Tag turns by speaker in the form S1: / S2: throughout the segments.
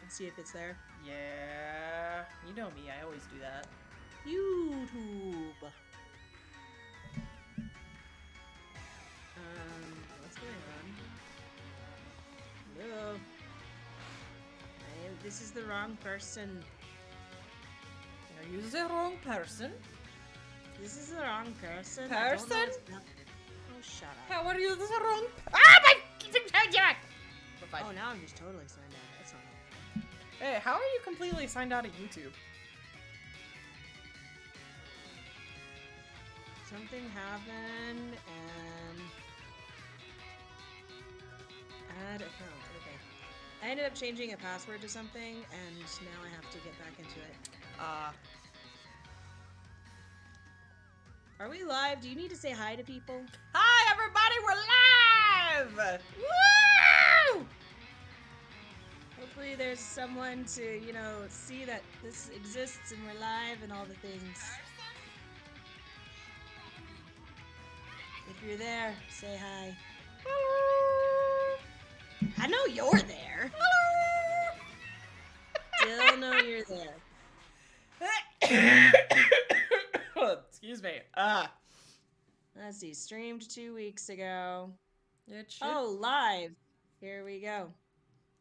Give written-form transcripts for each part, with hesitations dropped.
S1: and see if it's there.
S2: Yeah, you know me. I always do that.
S1: YouTube. What's going on? Hello. This is the wrong person.
S2: You're using the wrong person.
S1: This is the wrong person.
S2: Person?
S1: Oh, shut up.
S2: How are you the wrong? Ah, my! We're fine.
S1: Oh, now I'm just totally signed out. That's not helpful.
S2: Hey, how are you completely signed out of YouTube?
S1: Something happened and add account. Okay. I ended up changing a password to something and now I have to get back into it. Are we live? Do you need to say hi to people?
S2: Hi, everybody! We're live! Woo!
S1: Hopefully there's someone to, see that this exists and we're live and all the things. If you're there, say hi.
S2: Hello!
S1: I know you're there.
S2: Hello!
S1: Still know you're there.
S2: Excuse me.
S1: Let's see. Streamed 2 weeks ago.
S2: It should...
S1: Oh, live. Here we go.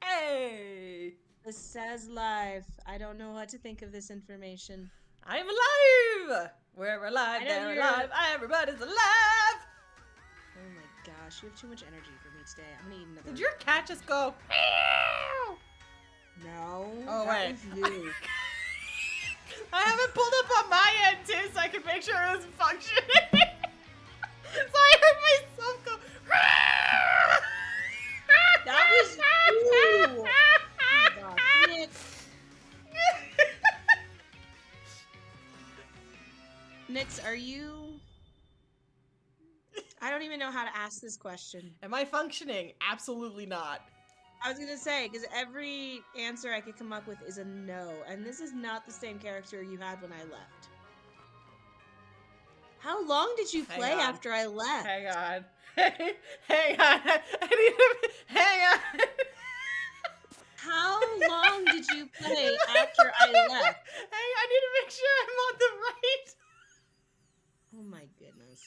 S2: Hey!
S1: This says live. I don't know what to think of this information.
S2: I'm alive! We're alive, they're
S1: you're...
S2: alive, everybody's alive!
S1: Oh my gosh, you have too much energy for me today. I'm gonna eat another.
S2: Did your cat just go?
S1: No.
S2: Oh,
S1: that
S2: wait.
S1: was you.
S2: I have it pulled up on my end too, so I can make sure it was functioning. So I heard myself go.
S1: That was you. Oh my gosh, Nick. Nix, are you? I don't even know how to ask this question.
S2: Am I functioning? Absolutely not.
S1: I was gonna say, because every answer I could come up with is a no, and this is not the same character you had when I left. How long did you play after I left?
S2: Hang on. Hang on. I need to... Hang on.
S1: How long did you play after I left?
S2: Hang on, I need to make sure I'm on the right.
S1: Oh my goodness.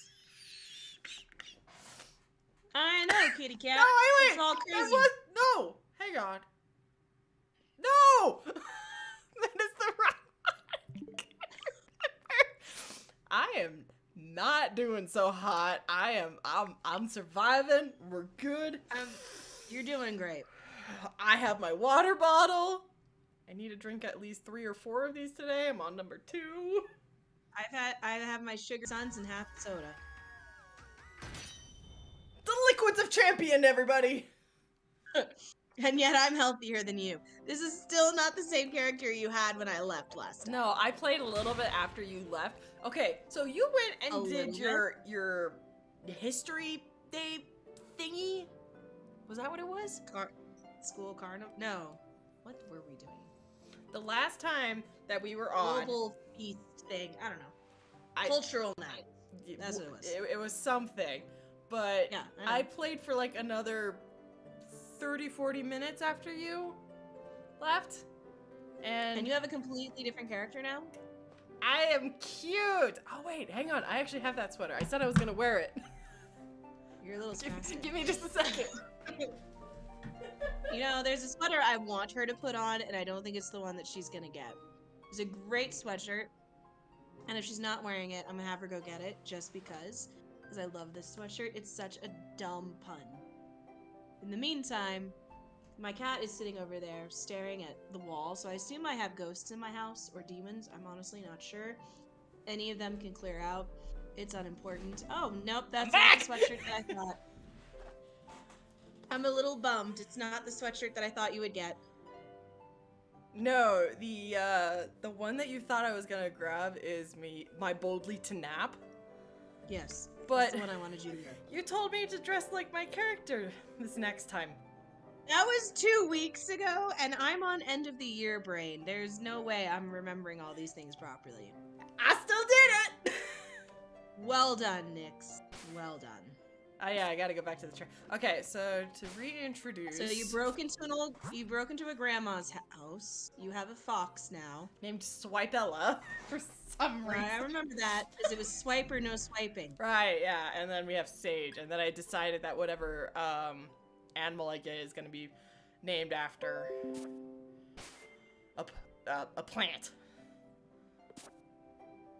S1: I know, kitty cat.
S2: No, wait.
S1: It's all crazy.
S2: No. Hang on. No. That is the wrong one. I am not doing so hot. I'm surviving. We're good.
S1: You're doing great.
S2: I have my water bottle. I need to drink at least 3 or 4 of these today. I'm on number 2.
S1: I have my sugar suns and half the soda.
S2: The liquids of champion, everybody.
S1: And yet I'm healthier than you. This is still not the same character you had when I left last time.
S2: No, I played a little bit after you left. Okay, so you went and did your history day thingy? Was that what it was?
S1: School carnival? No. What were we doing?
S2: The last time that we were on...
S1: Global feast thing. I don't know. Cultural night. That's what it was.
S2: It was something. But
S1: yeah,
S2: I played for like another 30-40 minutes after you left. And
S1: you have a completely different character now?
S2: I am cute! Oh wait, hang on. I actually have that sweater. I said I was gonna wear it.
S1: You're a little spastic.
S2: Give me just a second.
S1: There's a sweater I want her to put on, and I don't think it's the one that she's gonna get. It's a great sweatshirt, and if she's not wearing it, I'm gonna have her go get it, just because I love this sweatshirt. It's such a dumb pun. In the meantime, my cat is sitting over there staring at the wall, so I assume I have ghosts in my house, or demons. I'm honestly not sure. Any of them can clear out. It's unimportant. Oh, nope, that's not the sweatshirt that I thought. I'm a little bummed. It's not the sweatshirt that I thought you would get.
S2: No, the one that you thought I was gonna grab is my boldly to nap.
S1: Yes,
S2: but
S1: that's the one I wanted you to wear.
S2: You told me to dress like my character this next time.
S1: That was 2 weeks ago, and I'm on end of the year brain. There's no way I'm remembering all these things properly.
S2: I still did it!
S1: Well done, Nix. Well done.
S2: Oh yeah, I gotta go back to the train. Okay, so to reintroduce.
S1: So you broke into a grandma's house. You have a fox now.
S2: Named Swipeella for some reason.
S1: I remember that because it was swipe or no swiping.
S2: Right, yeah, and then we have Sage, and then I decided that whatever animal I get is gonna be named after a plant.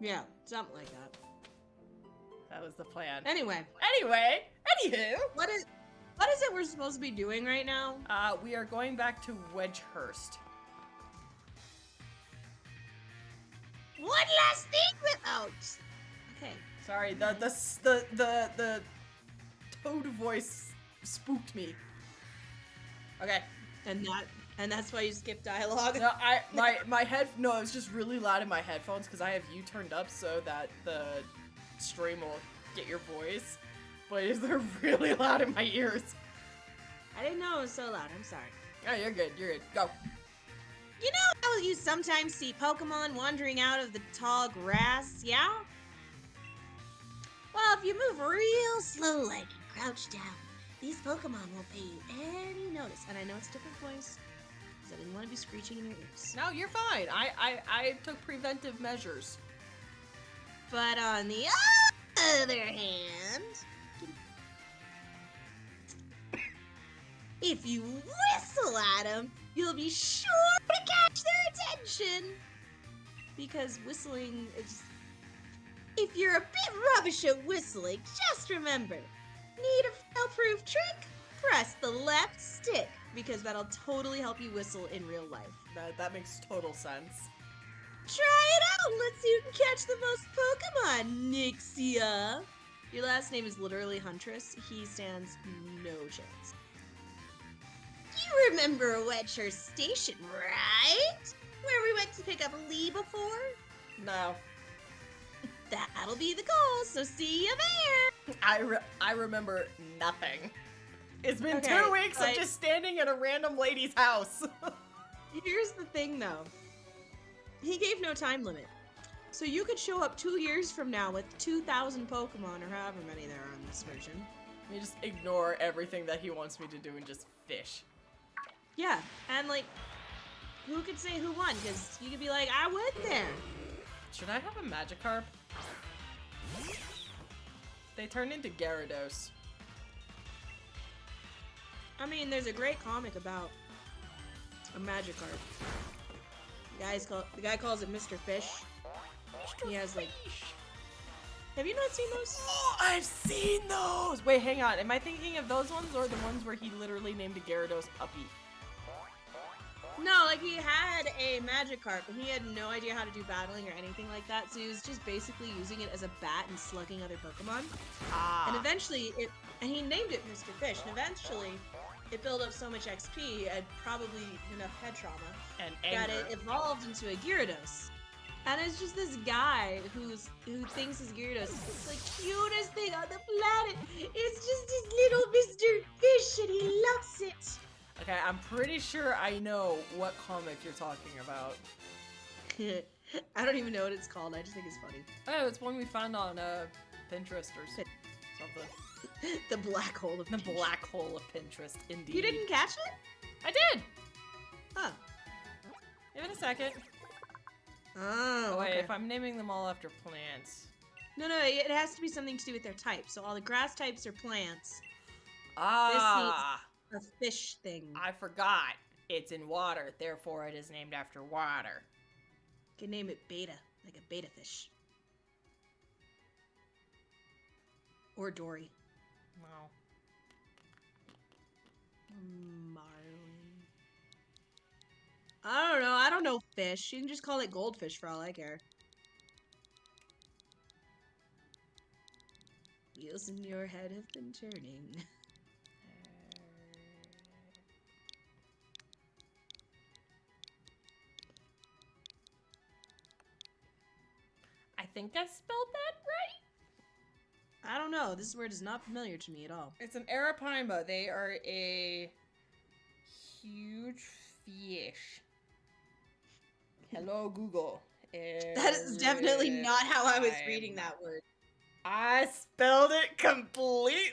S1: Yeah, something like that.
S2: That was the plan.
S1: Anyway,
S2: Anywho,
S1: what is it we're supposed to be doing right now?
S2: we are going back to Wedgehurst.
S1: One last thing without. Okay.
S2: Sorry, the toad voice spooked me. Okay.
S1: And that's why you skip dialogue.
S2: No, no, it's just really loud in my headphones because I have you turned up so that the stream will get your voice, but they're really loud in my ears.
S1: I didn't know it was so loud. I'm sorry.
S2: Oh, you're good. You're good. Go.
S1: You know how you sometimes see Pokemon wandering out of the tall grass, yeah? Well, if you move real slow-like and crouch down, these Pokemon won't pay you any notice. And I know it's a different voice, because I didn't want to be screeching in your ears.
S2: No, you're fine. I took preventive measures.
S1: But on the other hand, if you whistle at them, you'll be sure to catch their attention. Because whistling is... If you're a bit rubbish at whistling, just remember, need a fail-proof trick? Press the left stick, because that'll totally help you whistle in real life.
S2: That makes total sense.
S1: Try it out! Let's see who can catch the most Pokemon, Nixia! Your last name is literally Huntress. He stands no chance. You remember Wedgehurst Station, right? Where we went to pick up Lee before?
S2: No.
S1: That'll be the goal, so see you there!
S2: I remember nothing. It's been
S1: Okay,
S2: 2 weeks of just standing at a random lady's house.
S1: Here's the thing, though. He gave no time limit. So you could show up 2 years from now with 2,000 Pokemon, or however many there are on this version.
S2: You just ignore everything that he wants me to do and just fish.
S1: Yeah, and like, who could say who won? Because you could be like, I went there.
S2: Should I have a Magikarp? They turn into Gyarados.
S1: I mean, there's a great comic about a Magikarp. The guy calls it Mr. Fish. He has like... Have you not seen those?
S2: Oh, I've seen those! Wait, hang on. Am I thinking of those ones or the ones where he literally named a Gyarados puppy?
S1: No, like he had a Magikarp, but he had no idea how to do battling or anything like that, so he was just basically using it as a bat and slugging other Pokemon.
S2: Ah.
S1: And eventually, and he named it Mr. Fish, and eventually, it built up so much XP and probably enough head trauma
S2: And
S1: that
S2: anger.
S1: it evolved into a Gyarados. And it's just this guy who thinks his Gyarados is the cutest thing on the planet. It's just his little Mr. Fish, and he loves it.
S2: Okay, I'm pretty sure I know what comic you're talking about.
S1: I don't even know what it's called. I just think it's funny.
S2: Oh, it's one we found on Pinterest or something.
S1: The black hole of
S2: The
S1: Pinterest.
S2: black hole of Pinterest, indeed.
S1: You didn't catch it?
S2: I did!
S1: Huh.
S2: Give it a second.
S1: Oh,
S2: Oh, wait,
S1: okay.
S2: if I'm naming them all after plants.
S1: No, it has to be something to do with their type. So all the grass types are plants.
S2: Ah!
S1: A fish thing.
S2: I forgot. It's in water, therefore it is named after water.
S1: You can name it Beta, like a beta fish. Or Dory.
S2: No.
S1: Marlin. I don't know. I don't know fish. You can just call it goldfish for all I care. Wheels in your head have been turning.
S2: I think I spelled that right?
S1: I don't know. This word is not familiar to me at all.
S2: It's an arapaima. They are a huge fish. Hello, Google.
S1: That is definitely not how I was reading that word.
S2: I spelled it completely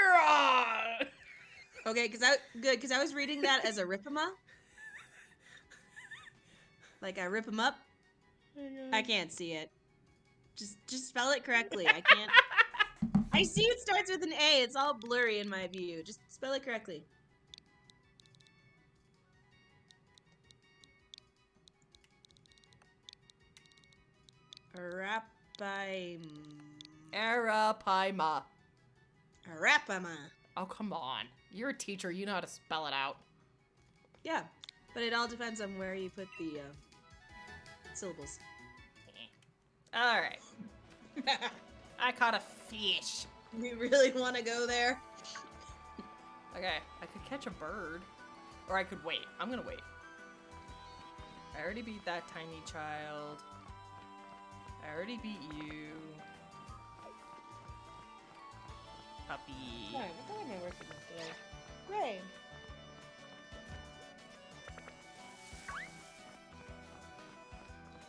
S2: wrong.
S1: Okay, because I was reading that as a ripama. Like I rip 'em up. I can't see it. Just spell it correctly. I can't. I see it starts with an A. It's all blurry in my view. Just spell it correctly.
S2: Arapaima.
S1: Rapama.
S2: Oh, come on. You're a teacher. You know how to spell it out.
S1: Yeah, but it all depends on where you put the syllables.
S2: All right. I caught a fish.
S1: You really want to go there?
S2: Okay, I could catch a bird. Or I could wait. I'm gonna wait. I already beat that tiny child. I already beat you. Puppy.
S1: Sorry, what am I working with today? Gray.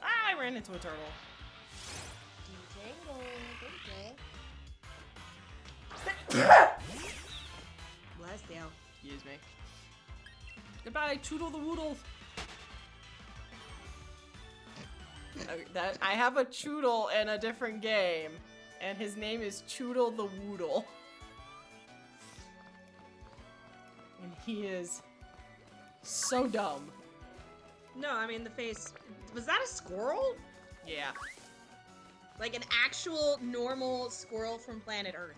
S2: Ah, I ran into a turtle.
S1: Bless you.
S2: Excuse me. Goodbye, Choodle the Woodle. I have a Choodle in a different game, and his name is Choodle the Woodle. And he is so dumb.
S1: No, I mean the face. Was that a squirrel?
S2: Yeah.
S1: Like an actual normal squirrel from planet Earth?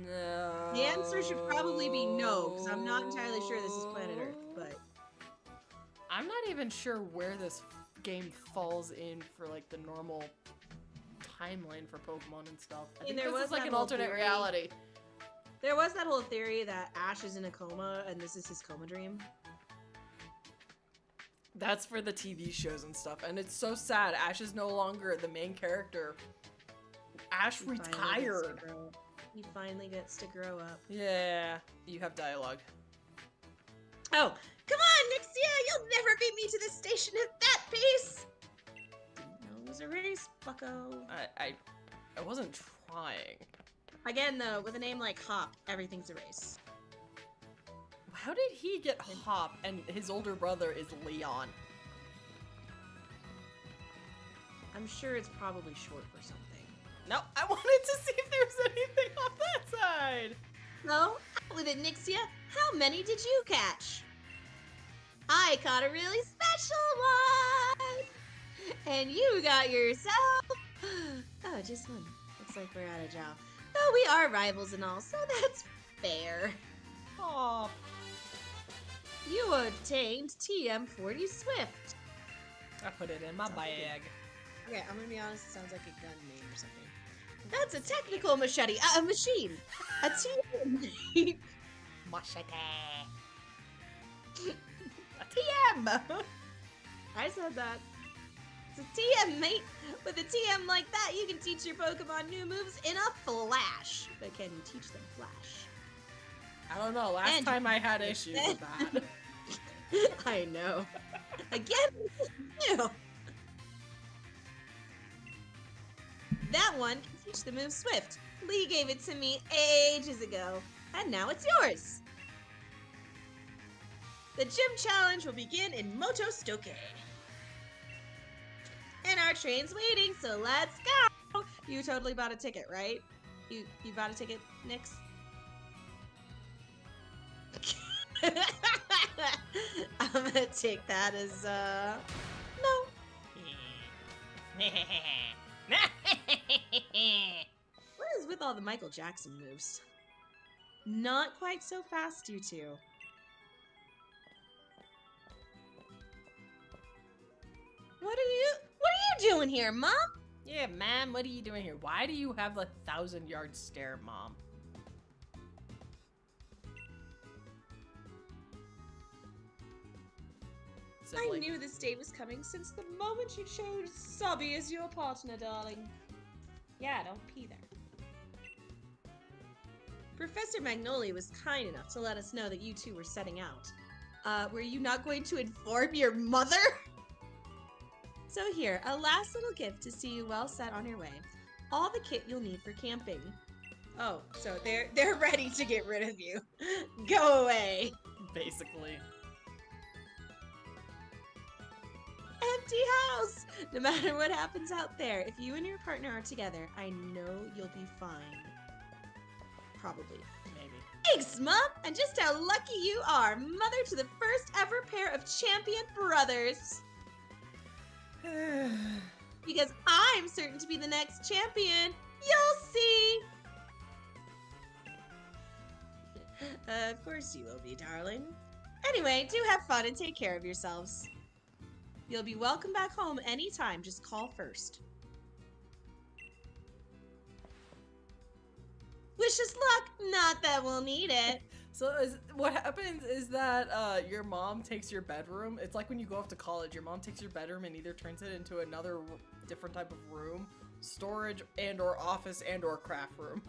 S2: No.
S1: The answer should probably be no, because I'm not entirely sure this is planet Earth, but...
S2: I'm not even sure where this game falls in for, like, the normal timeline for Pokemon and stuff. I think this is, like, an alternate reality.
S1: There was that whole theory that Ash is in a coma, and this is his coma dream.
S2: That's for the TV shows and stuff, and it's so sad. Ash is no longer the main character. Ash retired.
S1: He finally gets to grow up.
S2: Yeah, you have dialogue.
S1: Oh, come on, Nixia! You'll never beat me to the station at that pace! Didn't know it was a race, bucko.
S2: I wasn't trying.
S1: Again, though, with a name like Hop, everything's a race.
S2: How did he get Hop and his older brother is Leon?
S1: I'm sure it's probably short for something.
S2: No, I wanted to see if there's anything on that side.
S1: No? With it, Nixia, how many did you catch? I caught a really special one! And you got yourself... Oh, just one. Looks like we're out of job. Though we are rivals and all, so that's fair.
S2: Aw.
S1: You obtained TM40 Swift.
S2: I put it in my bag.
S1: Okay, I'm gonna be honest, it sounds like a gun name or something. That's a technical machete, a machine. A TM.
S2: Machete. A TM.
S1: I said that. It's a TM, mate. With a TM like that, you can teach your Pokemon new moves in a flash. But can you teach them flash?
S2: I don't know. Last time I had issues with that.
S1: I know. Again, you. That one can teach the move Swift. Lee gave it to me ages ago, and now it's yours. The gym challenge will begin in Motostoke. And our train's waiting, so let's go! You totally bought a ticket, right? You bought a ticket, Nix? I'm gonna take that as, no. What is with all the Michael Jackson moves? Not quite so fast, you two. What are you doing here, Mom?
S2: Yeah, Mom, what are you doing here? Why do you have a 1,000-yard stare, Mom?
S1: I knew this day was coming since the moment you chose Sobby as your partner, darling. Yeah, don't pee there. Professor Magnoli was kind enough to let us know that you two were setting out. Were you not going to inform your mother? So here, a last little gift to see you well set on your way. All the kit you'll need for camping. Oh, so they're ready to get rid of you. Go away.
S2: Basically.
S1: Empty house! No matter what happens out there, if you and your partner are together, I know you'll be fine. Probably.
S2: Maybe.
S1: Thanks, Mom! And just how lucky you are! Mother to the first ever pair of champion brothers! Because I'm certain to be the next champion! You'll see! Of course you will be, darling. Anyway, do have fun and take care of yourselves. You'll be welcome back home anytime. Just call first. Wish us luck. Not that we'll need it.
S2: So what happens is that your mom takes your bedroom. It's like when you go off to college. Your mom takes your bedroom and either turns it into another different type of room, storage and or office and or craft room.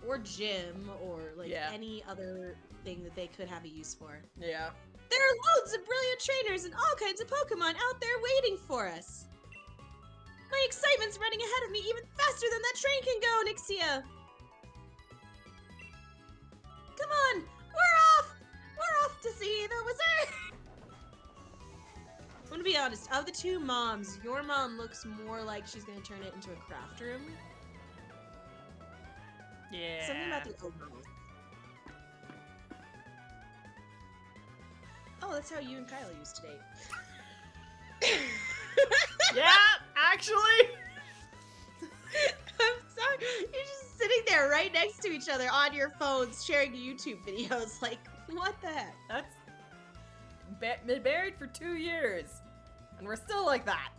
S1: Or gym or like any other thing that they could have a use for.
S2: Yeah.
S1: There are loads of brilliant trainers and all kinds of Pokemon out there waiting for us. My excitement's running ahead of me even faster than that train can go, Nixia. Come on, we're off! We're off to see the wizard! I'm gonna be honest, of the two moms, your mom looks more like she's gonna turn it into a craft room.
S2: Yeah.
S1: Something about the overall. Oh, that's how you and Kyle used to date.
S2: Yeah, actually.
S1: I'm sorry. You're just sitting there right next to each other on your phones sharing YouTube videos. Like, what the heck?
S2: That's been married for 2 years. And we're still like that.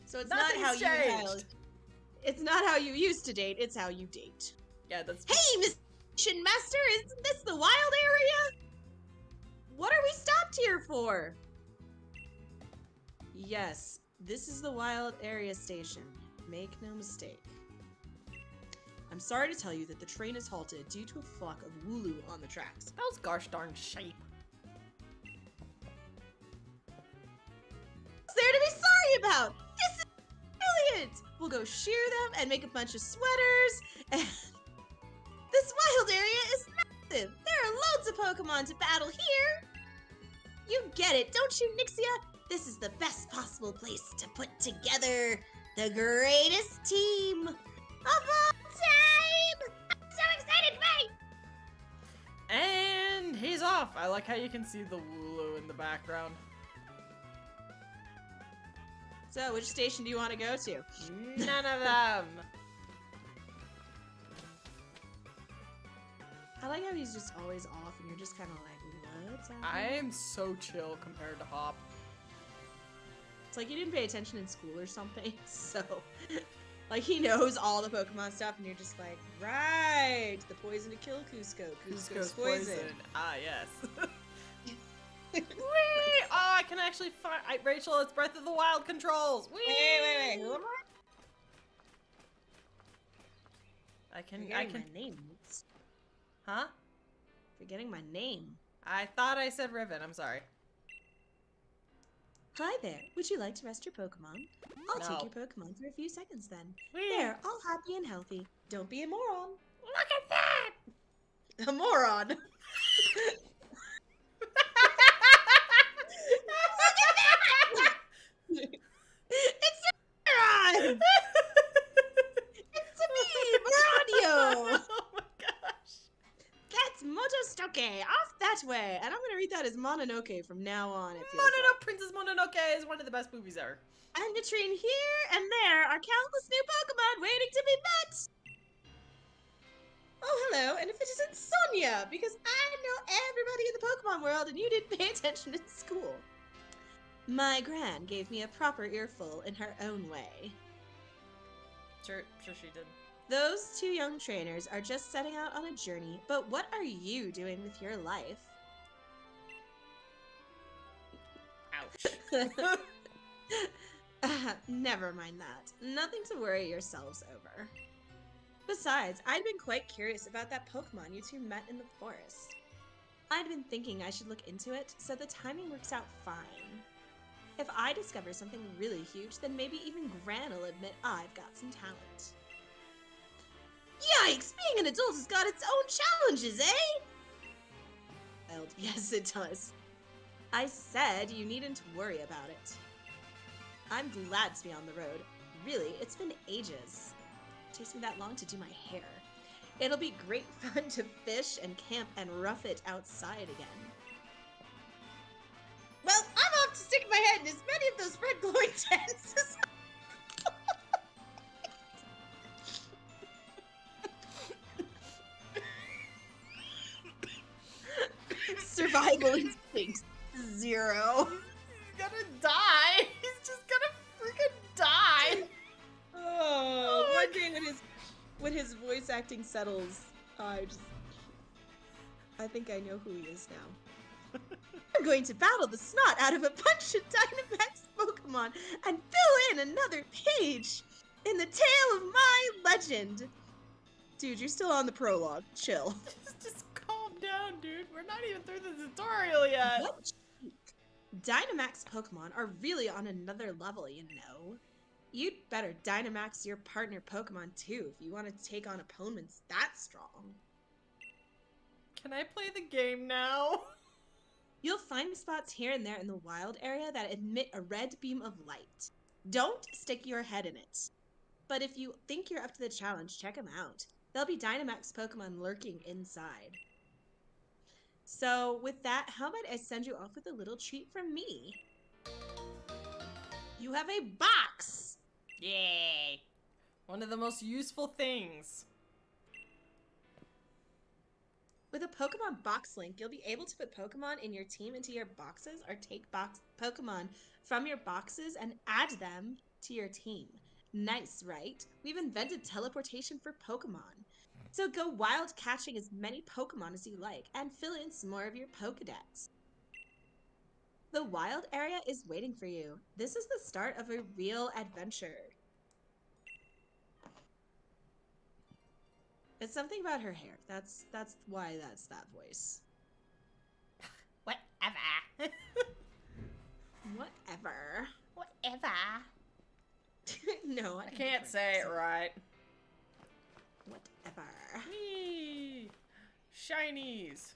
S1: So it's
S2: Nothing's
S1: not how you and Kyle.
S2: changed.
S1: It's not how you used to date, it's how you date.
S2: Yeah, that's
S1: Hey, Miss Master, isn't this the wild area? What are we stopped here for? Yes, this is the wild area station. Make no mistake. I'm sorry to tell you that the train is halted due to a flock of Wooloo on the tracks.
S2: that was gosh darn shape.
S1: What's there to be sorry about? This is brilliant! We'll go shear them and make a bunch of sweaters, and this wild area is massive! There are loads of Pokemon to battle here! You get it, don't you, Nixia? This is the best possible place to put together the greatest team of all time! I'm so excited, bye!
S2: And he's off. I like how you can see the Wooloo in the background.
S1: So, which station do you want to go to?
S2: None of them.
S1: I like how he's just always off and you're just kind of like, what's happening?
S2: I am so chill compared to Hop.
S1: It's like you didn't pay attention in school or something, so... Like, he knows all the Pokemon stuff, and you're just like, right! The poison to kill Cusco. Cusco's poison.
S2: Ah, yes. Whee! Oh, I can actually find... Rachel, it's Breath of the Wild controls! Whee!
S1: Wait. Who am I?
S2: I can...
S1: Forgetting my name.
S2: Huh?
S1: Forgetting my name.
S2: I thought I said Riven. I'm sorry.
S1: Hi there. Would you like to rest your Pokemon? I'll
S2: No.
S1: take your Pokemon for a few seconds then.
S2: Whee!
S1: There, all happy and healthy. Don't be a moron.
S2: Look at that!
S1: A moron. It's a moron! It's a me, Moranio!
S2: Oh my gosh.
S1: That's Motostoke, off that way. And I'm gonna read that as Mononoke from now on. It feels
S2: Mononoke, Princess Mononoke is one of the best movies ever.
S1: And between here and there are countless new Pokemon waiting to be met! Oh, hello, and if it isn't Sonia, because I know everybody in the Pokemon world and you didn't pay attention in school. My gran gave me a proper earful in her own way.
S2: Sure she did.
S1: Those two young trainers are just setting out on a journey, but what are you doing with your life?
S2: Ouch.
S1: Never mind that. Nothing to worry yourselves over. Besides, I'd been quite curious about that Pokemon you two met in the forest. I'd been thinking I should look into it, so the timing works out fine. If I discover something really huge, then maybe even Gran will admit I've got some talent. Yikes! Being an adult has got its own challenges, eh? Well, yes, it does. I said you needn't worry about it. I'm glad to be on the road. Really, it's been ages. It takes me that long to do my hair. It'll be great fun to fish and camp and rough it outside again. Well, I'm off to stick my head in as many of those red glowing tents as survival instinct 0.
S2: He's gonna die. He's just gonna freaking die.
S1: Oh, one day when his voice acting settles, I think I know who he is now. I'm going to battle the snot out of a bunch of Dynamax Pokemon and fill in another page in the tale of my legend. Dude, you're still on the prologue. Chill.
S2: Just calm down, dude. We're not even through the tutorial yet.
S1: What? Dynamax Pokemon are really on another level, you know. You'd better Dynamax your partner Pokemon too if you want to take on opponents that strong.
S2: Can I play the game now?
S1: You'll find spots here and there in the wild area that emit a red beam of light. Don't stick your head in it. But if you think you're up to the challenge, check them out. There'll be Dynamax Pokemon lurking inside. So with that, how about I send you off with a little treat from me? You have a box!
S2: Yay! One of the most useful things.
S1: With a Pokemon box link, you'll be able to put Pokemon in your team into your boxes or take Pokemon from your boxes and add them to your team. Nice, right? We've invented teleportation for Pokemon. So go wild catching as many Pokemon as you like and fill in some more of your Pokedex. The wild area is waiting for you. This is the start of a real adventure. It's something about her hair. That's why that's that voice.
S2: Whatever.
S1: Whatever.
S2: Whatever.
S1: No,
S2: I can't say it right.
S1: Whatever.
S2: Whee! Shinies.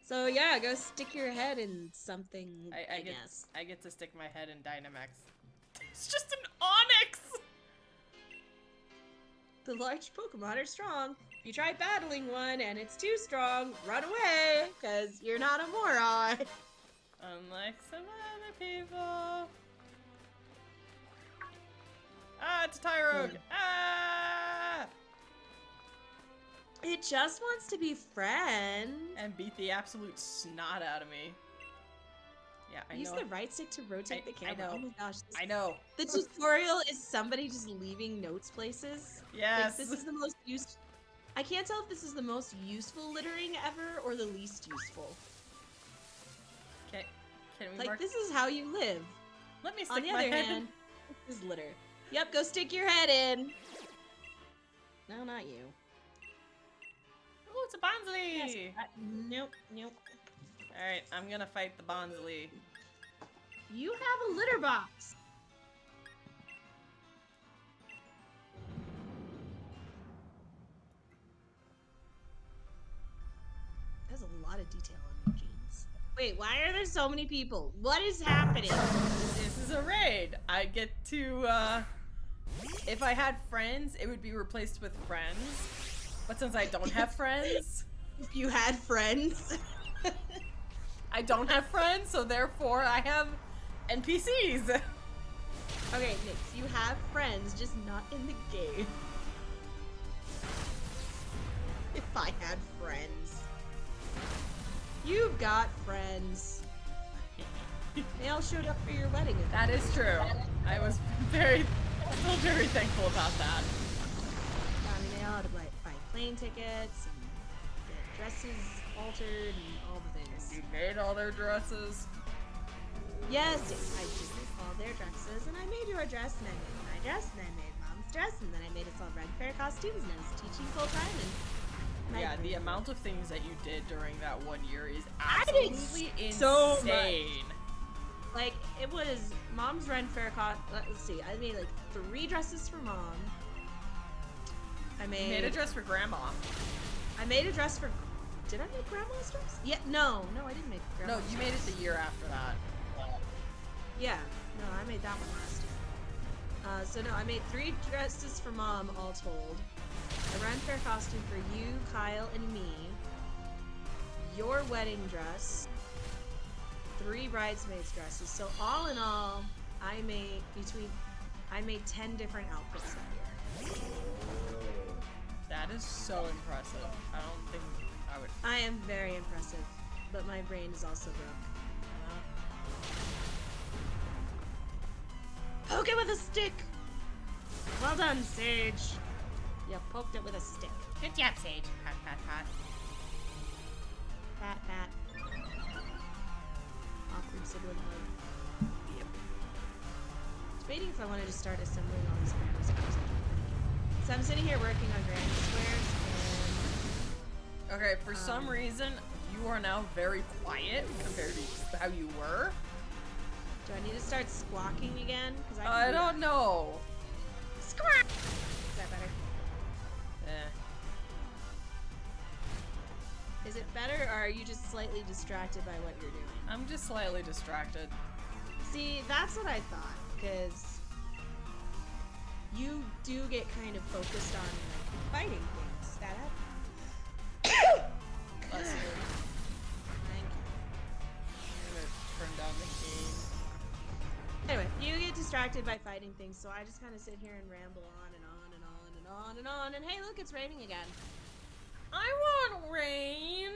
S1: So yeah, go stick your head in something. I guess
S2: I get to stick my head in Dynamax. It's just an Onix.
S1: The large Pokemon are strong. If you try battling one and it's too strong, run away, because you're not a moron.
S2: Unlike some other people. Ah, it's a Tyrogue! Ah!
S1: It just wants to be friends.
S2: And beat the absolute snot out of me. Yeah, I know.
S1: Use the right stick to rotate the camera.
S2: I know.
S1: Oh my gosh.
S2: I know.
S1: The tutorial is somebody just leaving notes places.
S2: Yes.
S1: Like, this is the most used. I can't tell if this is the most useful littering ever or the least useful.
S2: Okay. Can we
S1: Like,
S2: mark...
S1: this is how you live.
S2: Let me stick
S1: On the
S2: my
S1: other
S2: head.
S1: hand, this is litter. Yep, go stick your head in. No, not you.
S2: Oh, it's a Bonsley!
S1: Yes, nope, nope.
S2: Alright, I'm gonna fight the Bonsley.
S1: You have a litter box. There's a lot of detail on your jeans. Wait, why are there so many people? What is happening?
S2: This is a raid. I get to, if I had friends, it would be replaced with friends. But since I don't have friends...
S1: If you had friends.
S2: I don't have friends, so therefore I have NPCs.
S1: Okay, Nix, you have friends, just not in the game. If I had friends. You've got friends. They all showed up for your wedding.
S2: That is true. I was still very thankful about that.
S1: I mean, they all had to buy plane tickets and get dresses altered and all the things.
S2: You made all their dresses.
S1: Yes, I did all their dresses, and I made your dress, and I made my dress, and I made Mom's dress, and then I made us all red fair costumes, and I was teaching full time, and
S2: Yeah, the amount of things that you did during that 1 year is
S1: I did
S2: absolutely
S1: so
S2: insane.
S1: Like, it was mom's rent fair cost. Let's see. I made like 3 dresses for mom. I
S2: You made a dress for grandma.
S1: I made a dress for. Did I make grandma's dress? Yeah. No, I didn't make grandma's.
S2: No, you made it the year after that.
S1: Yeah. No, I made that one last year. So no, I made 3 dresses for mom, all told. A rent fair costume for you, Kyle, and me. Your wedding dress. 3 bridesmaids dresses. So all in all, I made 10 different outfits that year.
S2: That is so impressive. I don't think I would.
S1: I am very impressive, but my brain is also broke. Poke it with a stick! Well done, Sage. You poked it with a stick.
S2: Good job, Sage. Pat, pat, pat.
S1: Pat, pat. Awkward sibling hug. Yep. Debating if I want to just start assembling all these granny squares. So I'm sitting here working on granny squares, and...
S2: Okay, for some reason, you are now very quiet compared to how you were.
S1: Do I need to start squawking again? Because
S2: I don't know.
S1: Squawk! Is that better? Is it better, or are you just slightly distracted by what you're doing?
S2: I'm just slightly distracted.
S1: See, that's what I thought, because you do get kind of focused on like fighting things. That happens.
S2: Bless you.
S1: Thank you.
S2: I'm gonna turn down the game.
S1: Anyway, you get distracted by fighting things, so I just kind of sit here and ramble on and on and on and on and on, and hey, look, it's raining again.
S2: I want rain.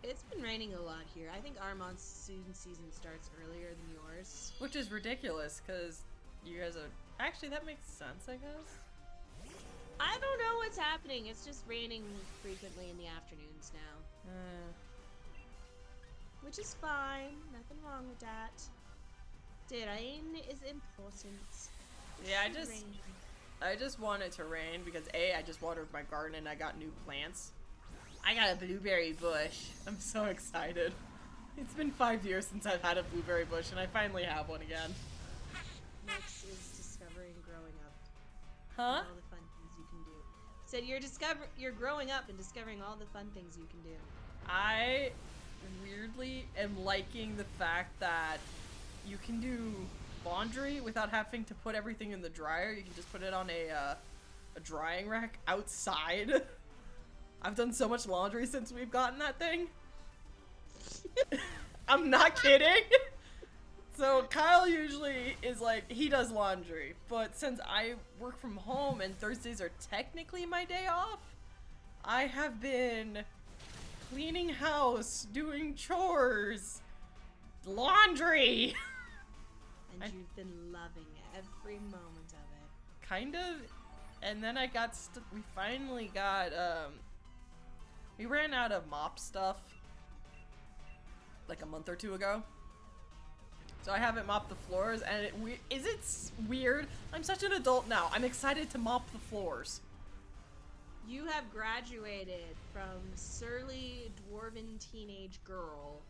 S1: It's been raining a lot here. I think our monsoon season starts earlier than yours.
S2: Which is ridiculous, because you guys are... Actually, that makes sense, I guess.
S1: I don't know what's happening. It's just raining frequently in the afternoons now. Which is fine. Nothing wrong with that. The rain is important.
S2: Yeah, I just want it to rain because A, I just watered my garden and I got new plants. I got a blueberry bush. I'm so excited. It's been 5 years since I've had a blueberry bush and I finally have one again.
S1: Next is discovering growing up.
S2: Huh?
S1: All the fun things you can do. Said you're growing up and discovering all the fun things you can do.
S2: I weirdly am liking the fact that you can do laundry without having to put everything in the dryer. You can just put it on a drying rack outside. I've done so much laundry since we've gotten that thing. I'm not kidding. So Kyle usually is like, he does laundry, but since I work from home and Thursdays are technically my day off, I have been cleaning house, doing chores, laundry.
S1: And you've been loving every moment of it.
S2: Kind of. And then I got we finally got we ran out of mop stuff like a month or 2 ago. So I haven't mopped the floors, and is it weird? I'm such an adult now. I'm excited to mop the floors.
S1: You have graduated from surly dwarven teenage girl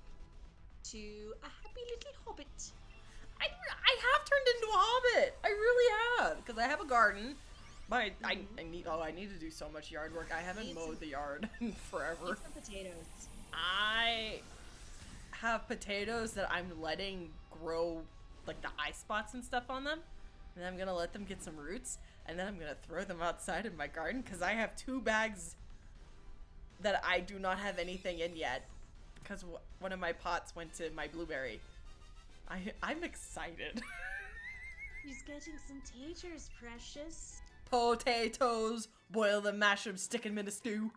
S1: to a happy little hobbit.
S2: I have turned into a hobbit. I really have, because I have a garden. But I need to do so much yard work. I haven't mowed the yard in forever.
S1: Eat some potatoes.
S2: I have potatoes that I'm letting grow, like the eye spots and stuff on them, and I'm gonna let them get some roots, and then I'm gonna throw them outside in my garden because I have 2 bags that I do not have anything in yet because one of my pots went to my blueberry. I'm excited.
S1: He's getting some taters, precious.
S2: Potatoes, boil them, mash them, stick them in a stew.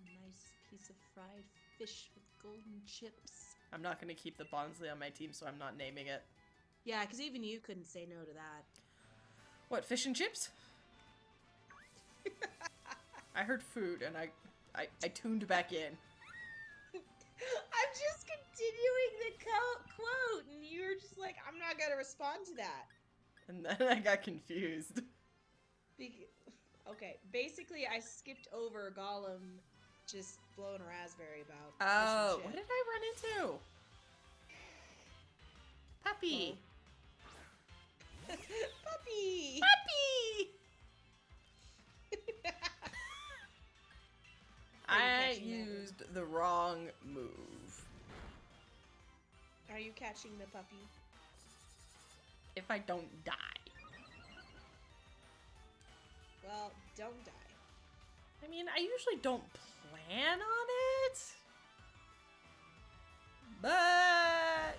S1: Nice piece of fried fish with golden chips.
S2: I'm not gonna keep the Bonsley on my team, so I'm not naming it.
S1: Yeah, because even you couldn't say no to that.
S2: What, fish and chips? I heard food, and I tuned back in.
S1: I'm just continuing the quote, and you were just like, I'm not gonna respond to that.
S2: And then I got confused.
S1: Okay, basically, I skipped over Gollum just blowing a raspberry about.
S2: Oh,
S1: pushing
S2: what
S1: shit.
S2: did I run into? Puppy.
S1: Puppy!
S2: Puppy!
S1: Are you
S2: I
S1: catching that?
S2: used the wrong move.
S1: Are you catching the puppy?
S2: If I don't die.
S1: Well, don't die.
S2: I mean, I usually don't plan on it. But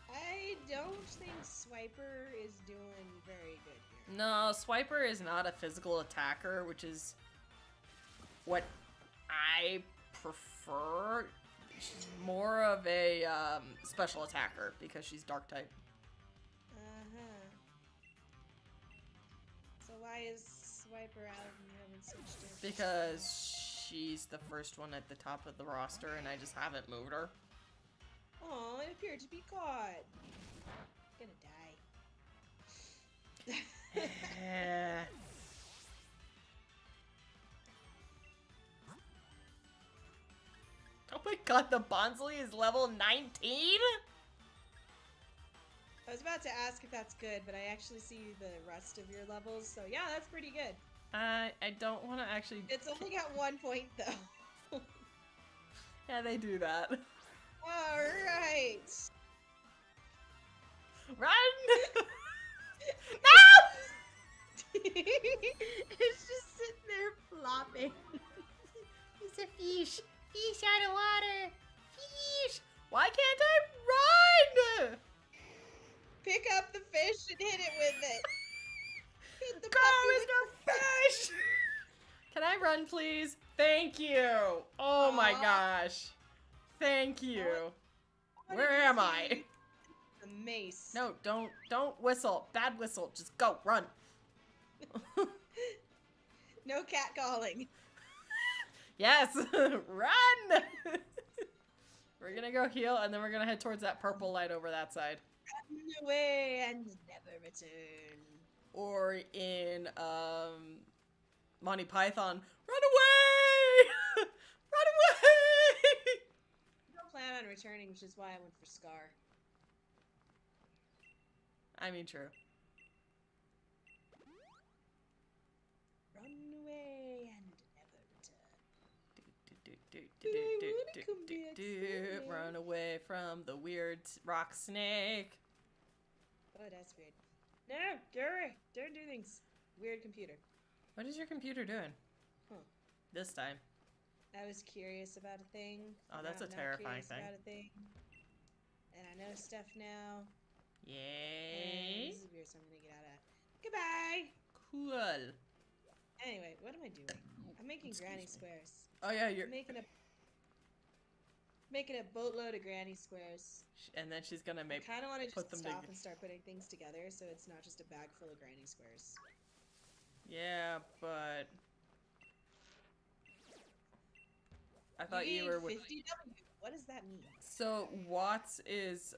S1: I don't think Swiper is doing very good here.
S2: no, Swiper is not a physical attacker, which is what I prefer. She's more of a special attacker because she's dark type.
S1: Uh-huh. So why is Swiper out and you haven't switched it?
S2: Because she's the first one at the top of the roster and I just haven't moved her.
S1: Oh, it appeared to be caught. Gonna die.
S2: Oh my god, the Bonsley is level 19?
S1: I was about to ask if that's good, but I actually see the rest of your levels, so yeah, that's pretty good.
S2: I don't want to actually...
S1: It's only got 1 point, though.
S2: Yeah, they do that.
S1: Alright!
S2: Run! No!
S1: It's just sitting there flopping.
S2: It's a fish. Fish out of water. Fish. Why can't I run?
S1: Pick up the fish and hit it with it. Hit the
S2: Go, Mr. Fish! Can I run, please? Thank you. Oh my gosh. Thank you. Where am I?
S1: The mace.
S2: No, don't whistle. Bad whistle. Just go, run.
S1: No cat calling.
S2: Yes, run! We're gonna go heal, and then we're gonna head towards that purple light over that side.
S1: Run away and never return.
S2: Or in, Monty Python, run away! Run away!
S1: I don't plan on returning, which is why I went for Scar.
S2: I mean, true.
S1: Run away and never return.
S2: Run away from the weird rock snake.
S1: Oh, that's weird. No, Gary, don't do things. Weird computer.
S2: What is your computer doing?
S1: Huh.
S2: This time.
S1: I was curious about a thing.
S2: Oh, that's
S1: Now
S2: a
S1: I'm not
S2: terrifying
S1: curious
S2: thing.
S1: about a thing. And I know stuff now. And
S2: Yay.
S1: this is weird, so I'm gonna get out of that. Goodbye!
S2: Cool.
S1: Anyway, what am I doing? I'm making granny squares.
S2: Oh yeah, you're...
S1: I'm making a boatload of granny squares.
S2: And then she's gonna
S1: I
S2: make...
S1: kind of want to
S2: put
S1: just
S2: them
S1: stop
S2: toge-
S1: and start putting things together so it's not just a bag full of granny squares.
S2: Yeah, but... I thought you
S1: need
S2: were with...
S1: 50W. What does that mean?
S2: So, watts is,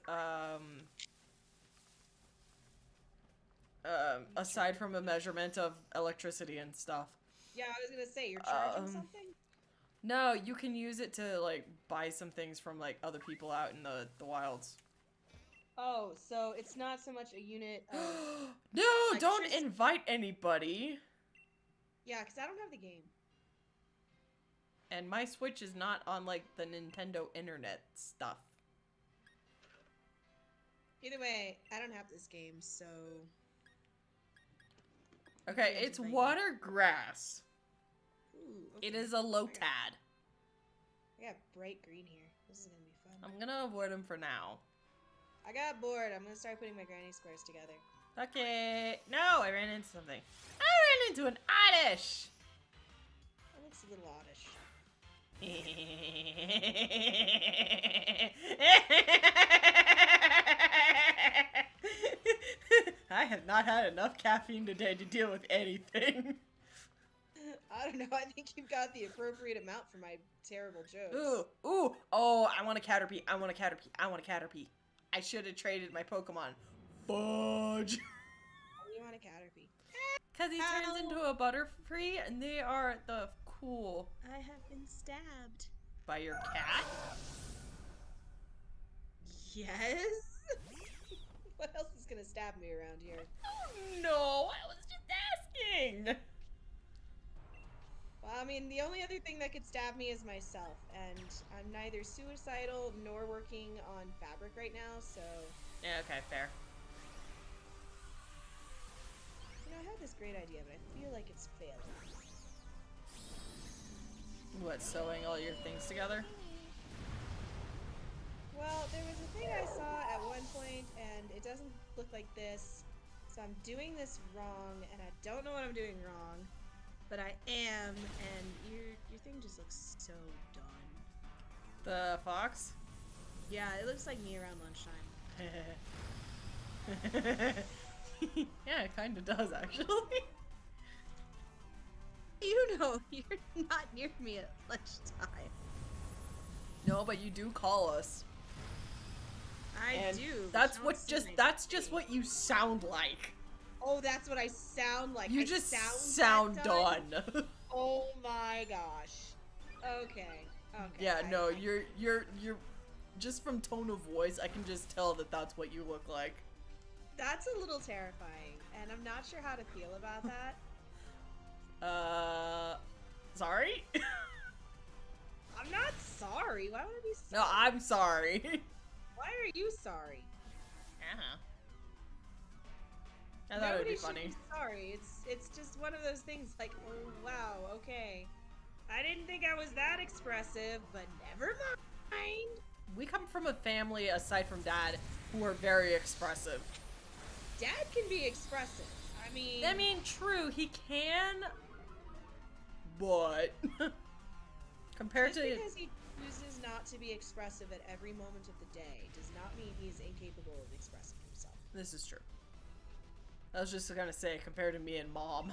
S2: aside from a measurement of electricity and stuff.
S1: Yeah, I was gonna say, you're charging
S2: Um,
S1: something?
S2: No, you can use it to, like, buy some things from, like, other people out in the wilds.
S1: Oh, so it's not so much a unit of...
S2: No, don't
S1: electricity.
S2: invite anybody!
S1: Yeah, because I don't have the game.
S2: And my Switch is not on, like, the Nintendo internet stuff.
S1: Either way, I don't have this game, so...
S2: Okay,
S1: Yeah,
S2: it's
S1: right.
S2: water grass.
S1: Ooh,
S2: It
S1: okay.
S2: is a low
S1: I got-
S2: tad.
S1: I got bright green here. This is gonna be fun.
S2: I'm gonna avoid them for now.
S1: I got bored. I'm gonna start putting my granny squares together.
S2: Okay. No, I ran into something. I ran into an oddish!
S1: That looks a little oddish.
S2: I have not had enough caffeine today to deal with anything.
S1: I don't know. I think you've got the appropriate amount for my terrible jokes.
S2: Ooh. Oh, I want a Caterpie. I want a Caterpie. I want a Caterpie. I should have traded my Pokemon. Fudge.
S1: You want a Caterpie?
S2: because he turns into a butterfree, and they are the cool.
S1: I have been stabbed.
S2: By your cat?
S1: Yes. What else is gonna stab me around here?
S2: Oh no, I was just asking.
S1: Well, I mean, the only other thing that could stab me is myself, and I'm neither suicidal nor working on fabric right now, so...
S2: Yeah, okay, fair.
S1: You know, I had this great idea, but I feel like it's failing.
S2: What, sewing all your things together?
S1: Well, there was a thing I saw at one point, and it doesn't look like this, so I'm doing this wrong, and I don't know what I'm doing wrong. But I am, and your thing just looks so done.
S2: The fox?
S1: Yeah, it looks like me around lunchtime.
S2: Yeah, it kind of does, actually.
S1: You know, you're not near me at lunchtime.
S2: No, but you do call us.
S1: I do.
S2: That's just what you sound like.
S1: Oh, that's what I sound like.
S2: You just sound done.
S1: Oh my gosh. Okay.
S2: Yeah, no, you're just from tone of voice, I can just tell that that's what you look like.
S1: That's a little terrifying, and I'm not sure how to feel about that.
S2: Sorry?
S1: I'm not sorry. Why would I be sorry?
S2: No, I'm sorry.
S1: Why are you sorry?
S2: I thought it would be
S1: Nobody should
S2: funny.
S1: be sorry. It's just one of those things like, oh wow, okay. I didn't think I was that expressive, but never mind.
S2: We come from a family, aside from Dad, who are very expressive.
S1: Dad can be expressive. I mean,
S2: true, he can, but compared
S1: just
S2: to
S1: because he chooses not to be expressive at every moment of the day does not mean he's incapable of expressing himself.
S2: this is true. I was just gonna say, compared to me and Mom.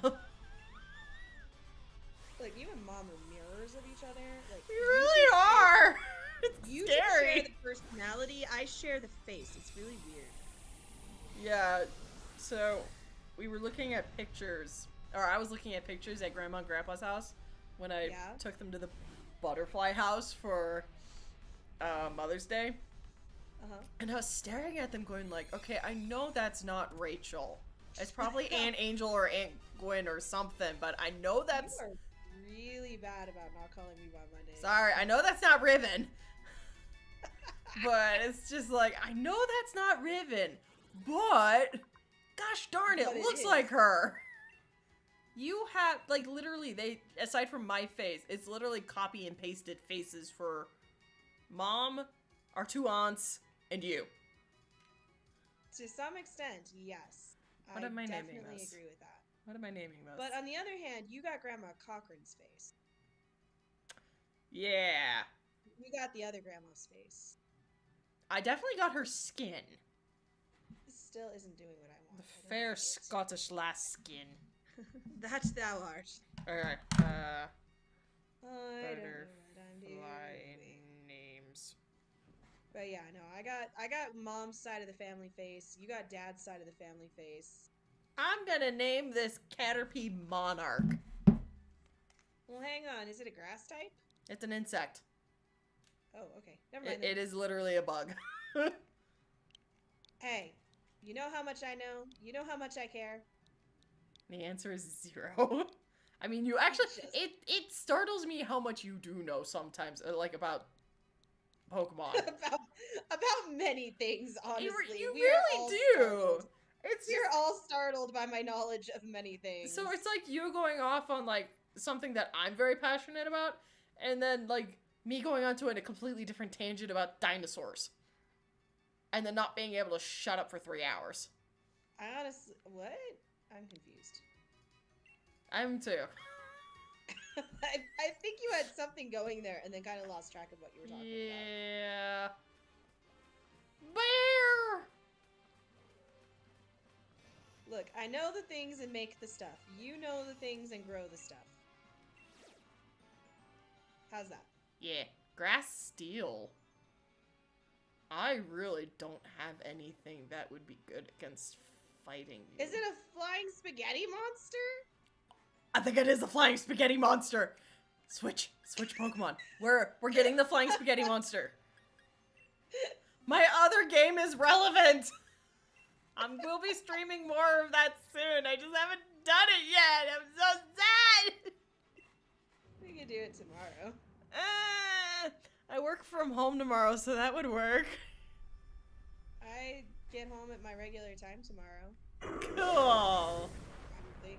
S1: Like, you and Mom are mirrors of each other. Like,
S2: We really are. It's
S1: you
S2: scary.
S1: share the personality. I share the face. It's really weird.
S2: Yeah. So we were looking at pictures, or I was looking at pictures at Grandma and Grandpa's house when I took them to the butterfly house for Mother's Day. And I was staring at them going like, okay, I know that's not Rachel. It's probably Aunt Angel or Aunt Gwen or something, but I know that's...
S1: You are really bad about not calling me by my name.
S2: Sorry, I know that's not Riven. But it's just like, I know that's not Riven, but... Gosh darn it,
S1: But it
S2: looks
S1: is.
S2: like her. You have, like, literally, they, aside from my face, it's literally copy and pasted faces for Mom, our two aunts, and you.
S1: To some extent, yes.
S2: What am I naming
S1: definitely
S2: this?
S1: agree with that.
S2: What am I naming this?
S1: But on the other hand, you got Grandma Cochran's face.
S2: Yeah.
S1: You got the other grandma's face.
S2: I definitely got her skin.
S1: This still isn't doing what I want.
S2: The
S1: I don't
S2: fair
S1: like it.
S2: Scottish lass skin.
S1: That thou art.
S2: Alright,
S1: I don't know what I'm doing.
S2: butterfly names.
S1: But yeah, no, I got Mom's side of the family face. You got Dad's side of the family face.
S2: I'm gonna name this Caterpie Monarch.
S1: Well, hang on. Is it a grass type?
S2: It's an insect.
S1: Oh, okay. Never mind.
S2: It is literally a bug.
S1: Hey, you know how much I know? You know how much I care?
S2: The answer is 0. I mean, you actually,
S1: Just-
S2: it startles me how much you do know sometimes, like, about Pokemon.
S1: about many things, honestly.
S2: You
S1: We are all
S2: really do.
S1: startled.
S2: It's
S1: We're all startled by my knowledge of many things.
S2: So it's like you going off on, like, something that I'm very passionate about, and then, like, me going onto a completely different tangent about dinosaurs. And then not being able to shut up for 3 hours.
S1: I honestly, what? I'm confused.
S2: I'm too.
S1: I think you had something going there and then kind of lost track of what you were talking about.
S2: Yeah. Bear!
S1: Look, I know the things and make the stuff. You know the things and grow the stuff. How's that?
S2: Yeah. Grass steel. I really don't have anything that would be good against fighting you.
S1: Is it a flying spaghetti monster?
S2: I think it is a flying spaghetti monster. Switch Pokemon. We're getting the flying spaghetti monster. My other game is relevant. We'll be streaming more of that soon. I just haven't done it yet. I'm so sad.
S1: We can do it tomorrow.
S2: I work from home tomorrow, so that would work.
S1: I get home at my regular time tomorrow.
S2: Cool.
S1: Probably.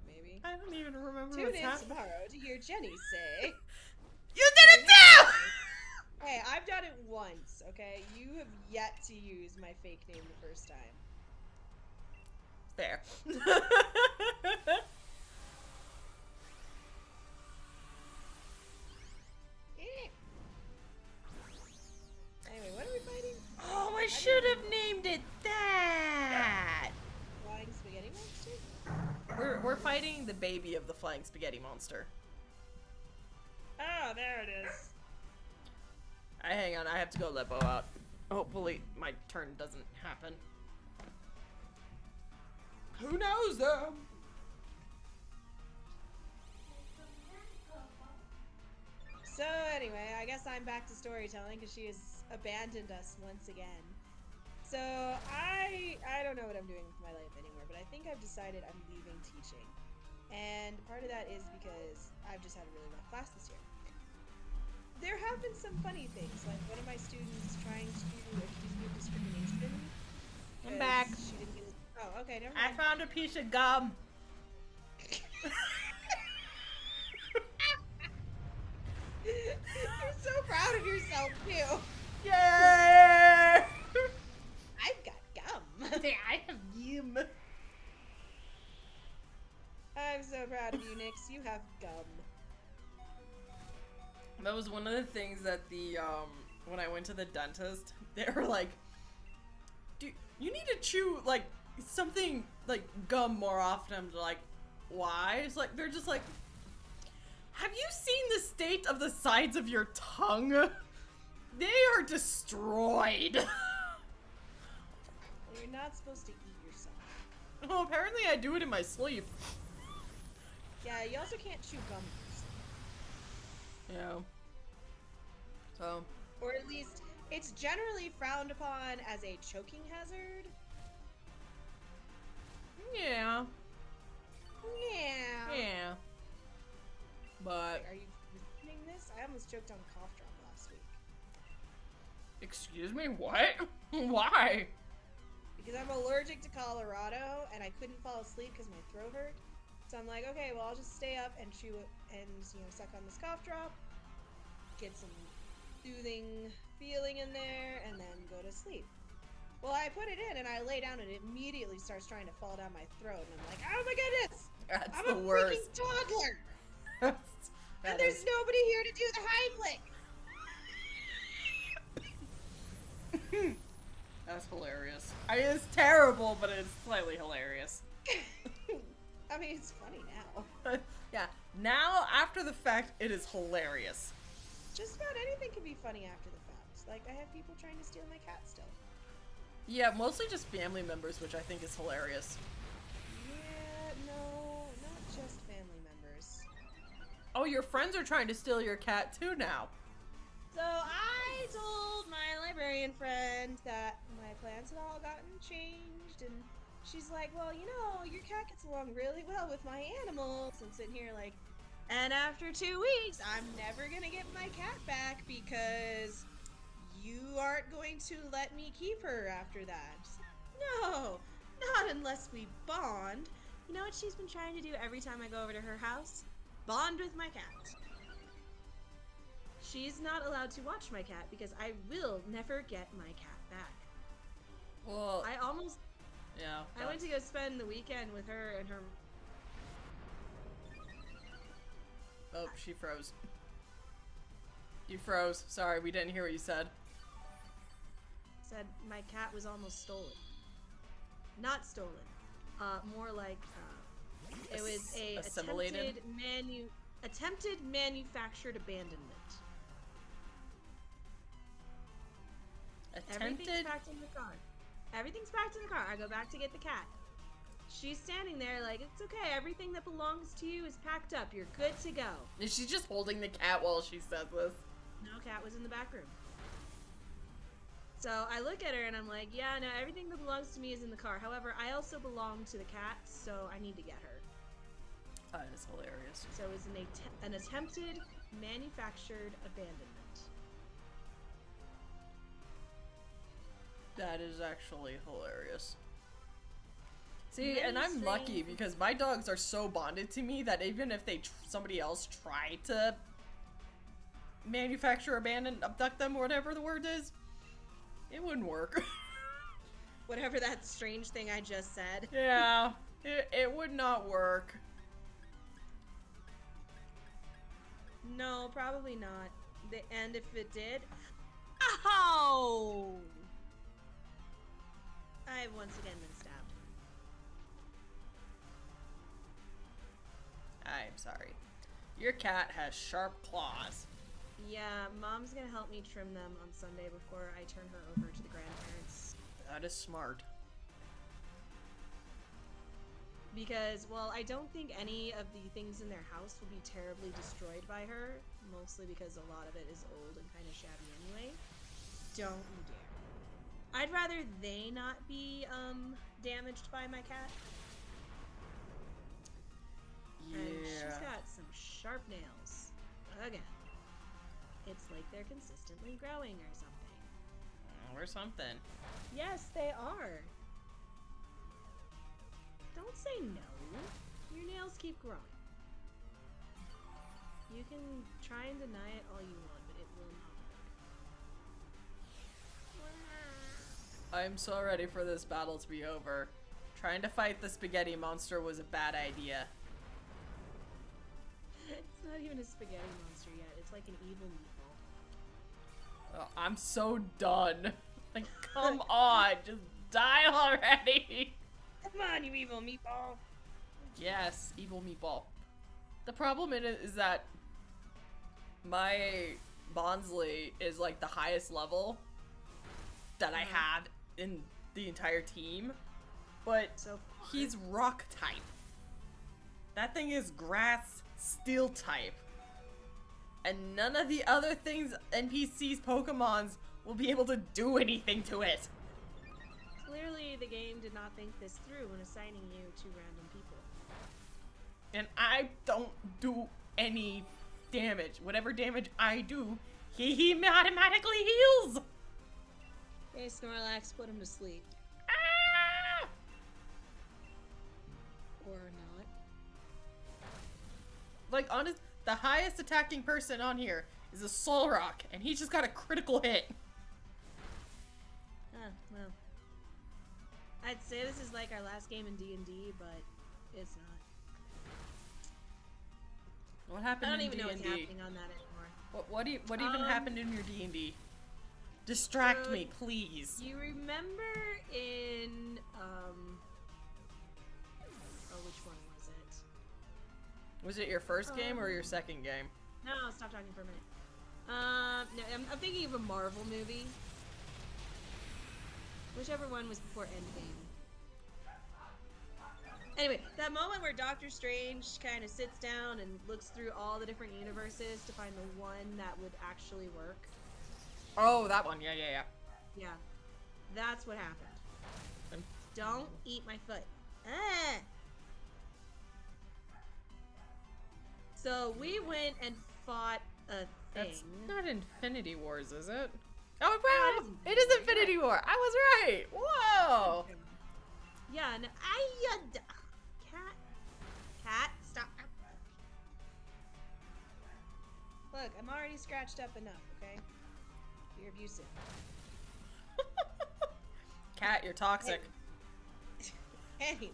S1: Maybe.
S2: I don't even remember
S1: Tune
S2: what's
S1: in
S2: happening.
S1: tomorrow to hear Jenny say.
S2: You did it too!
S1: Hey, I've done it once, okay? You have yet to use my fake name the first time.
S2: Fair.
S1: Anyway, what are we fighting?
S2: Oh, I should have named it that.
S1: Flying spaghetti monster?
S2: We're fighting the baby of the flying spaghetti monster.
S1: Oh, there it is.
S2: Hang on, I have to go let Bo out. Hopefully my turn doesn't happen. Who knows though?
S1: So anyway, I guess I'm back to storytelling because she has abandoned us once again. So I don't know what I'm doing with my life anymore, but I think I've decided I'm leaving teaching. And part of that is because I've just had a really rough class this year. There have been some funny things, like one of my students trying to accuse me of discrimination.
S2: I'm back.
S1: She didn't get oh, okay, never
S2: I
S1: mind.
S2: found a piece of gum.
S1: You're so proud of yourself, too.
S2: Yay!
S1: I've got gum.
S2: I have gum.
S1: I'm so proud of you, Nix. You have gum.
S2: That was one of the things that the when I went to the dentist, they were like, "Do you need to chew like something like gum more often?" I'm like, "Why?" It's like they're just like, "Have you seen the state of the sides of your tongue? They are destroyed."
S1: You're not supposed to eat yourself.
S2: Well, apparently I do it in my sleep.
S1: Yeah, you also can't chew gum.
S2: Yeah. So.
S1: Or at least, it's generally frowned upon as a choking hazard.
S2: Yeah.
S1: Yeah.
S2: Yeah. But.
S1: Are you listening this? I almost choked on a cough drop last week.
S2: Excuse me, what? Why?
S1: Because I'm allergic to Colorado, and I couldn't fall asleep because my throat hurt. So I'm like, okay, well, I'll just stay up and chew it and, suck on this cough drop, get some soothing feeling in there, and then go to sleep. Well, I put it in, and I lay down, and it immediately starts trying to fall down my throat, and I'm like, oh my goodness!
S2: That's
S1: I'm
S2: the
S1: a
S2: worst.
S1: freaking toddler!
S2: That
S1: And there's
S2: is-
S1: nobody here to do the Heimlich!
S2: That's hilarious. I mean, it's terrible, but it's slightly hilarious.
S1: I mean, it's funny now.
S2: Yeah, now, after the fact, it is hilarious.
S1: Just about anything can be funny after the fact. Like, I have people trying to steal my cat still.
S2: Yeah, mostly just family members, which I think is hilarious.
S1: Yeah, no, not just family members.
S2: Oh, your friends are trying to steal your cat too now.
S1: So I told my librarian friend that my plans had all gotten changed, and she's like, well, your cat gets along really well with my animals. I'm sitting here like, and after 2 weeks, I'm never gonna get my cat back because you aren't going to let me keep her after that. No, not unless we bond. You know what she's been trying to do every time I go over to her house? Bond with my cat. She's not allowed to watch my cat because I will never get my cat back.
S2: Well,
S1: I almost...
S2: yeah.
S1: I went to go spend the weekend with her and her...
S2: Oh, she froze. You froze. Sorry, we didn't hear what you said.
S1: Said my cat was almost stolen. Not stolen. More like, it was a
S2: Assimilated?
S1: attempted manufactured abandonment. Everything's
S2: Attempted?
S1: packed in the car. Everything's packed in the car. I go back to get the cat. she's standing there like, it's okay, everything that belongs to you is packed up. You're good to go.
S2: Is she just holding the cat while she says this?
S1: No, Cat was in the back room. So I look at her and I'm like, yeah, no, everything that belongs to me is in the car. However, I also belong to the cat, so I need to get her.
S2: That is hilarious.
S1: So it's an attempted manufactured abandonment.
S2: That is actually hilarious. See,
S1: Many
S2: and I'm
S1: strange-
S2: lucky because my dogs are so bonded to me that even if somebody else tried to manufacture, abandon, abduct them, or whatever the word is, it wouldn't work.
S1: Whatever that strange thing I just said.
S2: Yeah, it would not work.
S1: No, probably not. And if it did... Ow! I've once again been stabbed.
S2: I'm sorry. Your cat has sharp claws.
S1: Yeah, Mom's gonna help me trim them on Sunday before I turn her over to the grandparents.
S2: That is smart.
S1: Because, well, I don't think any of the things in their house will be terribly destroyed by her. Mostly because a lot of it is old and kind of shabby anyway. Don't you dare. I'd rather they not be, damaged by my cat.
S2: Yeah.
S1: And she's got some sharp nails. Again. It's like they're consistently growing or something.
S2: Or something.
S1: Yes, they are. Don't say no. Your nails keep growing. You can try and deny it all you want, but it will not work.
S2: I'm so ready for this battle to be over. Trying to fight the spaghetti monster was a bad idea.
S1: It's not even a spaghetti monster yet. It's like an evil meatball.
S2: Oh, I'm so done. Like, come on, just die already.
S1: Come on, you evil meatball.
S2: Yes, evil meatball. The problem in it is that my Bonsley is like the highest level that I have in the entire team, but
S1: So far.
S2: he's rock type. That thing is grass steel type. And none of the other things, NPCs, Pokemons, will be able to do anything to it.
S1: Clearly, the game did not think this through when assigning you to random people.
S2: And I don't do any damage. Whatever damage I do, he automatically heals.
S1: Hey, Snorlax, put him to sleep.
S2: Ah!
S1: Or not.
S2: Like, honest, the highest attacking person on here is a Solrock, and he just got a critical hit.
S1: Ah, well. I'd say this is like our last game in D&D, but it's not.
S2: What happened
S1: I don't
S2: in
S1: even know what's
S2: D&D?
S1: happening on that anymore.
S2: What even happened in your D&D? Distract
S1: So,
S2: me, please.
S1: You remember in, oh, which one was it?
S2: Was it your first game or your second game?
S1: No, stop talking for a minute. No, I'm thinking of a Marvel movie. Whichever one was before Endgame. Anyway, that moment where Doctor Strange kind of sits down and looks through all the different universes to find the one that would actually work.
S2: Oh, that one. Yeah.
S1: Yeah, that's what happened.
S2: Um.
S1: Don't eat my foot. Ah! So we went and fought a thing.
S2: That's not Infinity Wars, is it? Oh, wow!
S1: it
S2: It
S1: is
S2: is Infinity War! I was right! Whoa!
S1: Yeah, no, Cat, stop. Look, I'm already scratched up enough, okay? You're abusive.
S2: Cat, you're toxic.
S1: Anyway.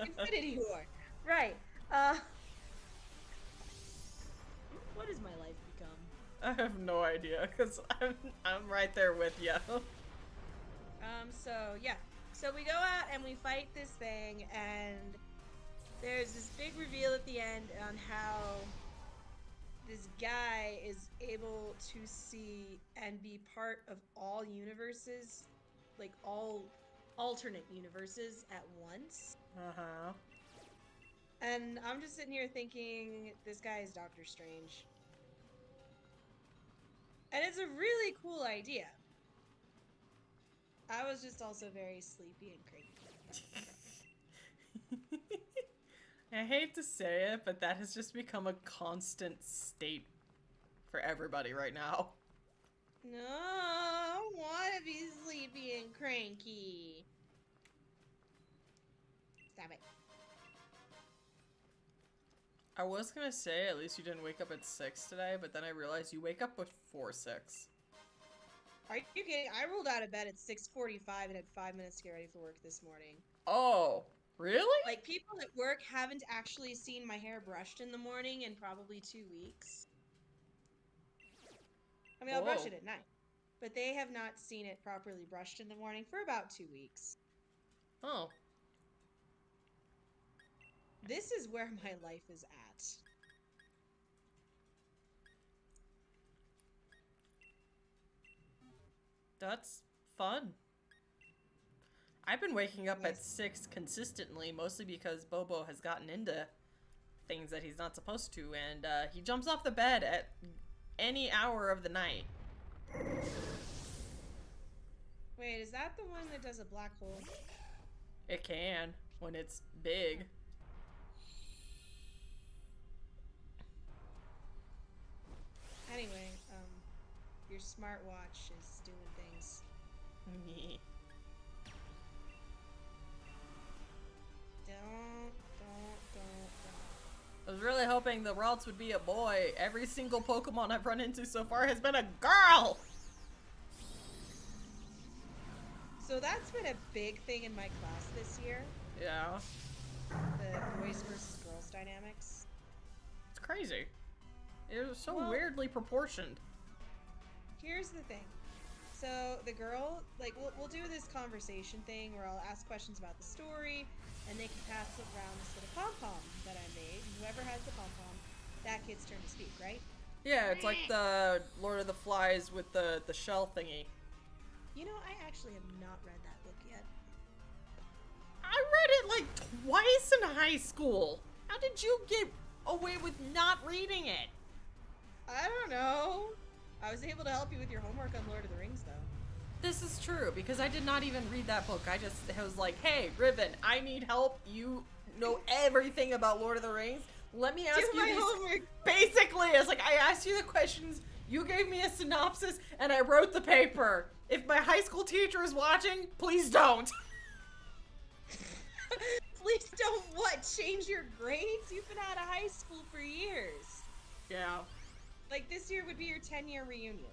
S1: Infinity War. Right. What has my life become?
S2: I have no idea, because I'm right there with you.
S1: So yeah. So we go out and we fight this thing, and there's this big reveal at the end on how this guy is able to see and be part of all universes, like all alternate universes at once.
S2: Uh-huh.
S1: And I'm just sitting here thinking, this guy is Doctor Strange. And it's a really cool idea. I was just also very sleepy and cranky.
S2: I hate to say it, but that has just become a constant state for everybody right now.
S1: No, I don't want to be sleepy and cranky. Stop it.
S2: I was gonna say, at least you didn't wake up at 6 today, but then I realized you wake up before 6.
S1: Are you kidding? I rolled out of bed at 6:45 and had 5 minutes to get ready for work this morning.
S2: Oh, really?
S1: Like, people at work haven't actually seen my hair brushed in the morning in probably 2 weeks. I mean, I'll brush
S2: Whoa.
S1: it at night. But they have not seen it properly brushed in the morning for about 2 weeks.
S2: Oh.
S1: This is where my life is at.
S2: That's fun. I've been waking up at
S1: Yes.
S2: 6 consistently, mostly because Bobo has gotten into things that he's not supposed to, and he jumps off the bed at any hour of the night.
S1: Wait, is that the one that does a black hole?
S2: It can, when it's big.
S1: Anyway, your smartwatch is doing things. Don't.
S2: I was really hoping the Ralts would be a boy. Every single Pokemon I've run into so far has been a girl!
S1: So that's been a big thing in my class this year.
S2: Yeah.
S1: The boys versus girls dynamics.
S2: It's crazy. It was so
S1: Well-
S2: weirdly proportioned.
S1: Here's the thing. So the girl, like, we'll do this conversation thing where I'll ask questions about the story, and they can pass around this little pom-pom that I made. And whoever has the pom-pom, that kid's turn to speak, right?
S2: Yeah, it's like the Lord of the Flies with the shell thingy.
S1: You know, I actually have not read that book yet.
S2: I read it like twice in high school. How did you get away with not reading it?
S1: I don't know. I was able to help you with your homework on Lord of the Rings, though.
S2: This is true, because I did not even read that book. I was like, hey, Rivan, I need help. You know everything about Lord of the Rings. Let me ask
S1: Do
S2: you
S1: my
S2: these.
S1: homework.
S2: Basically, I was like, I asked you the questions, you gave me a synopsis, and I wrote the paper. If my high school teacher is watching, please don't.
S1: Please don't what? Change your grades? You've been out of high school for years.
S2: Yeah.
S1: Like, this year would be your 10-year reunion.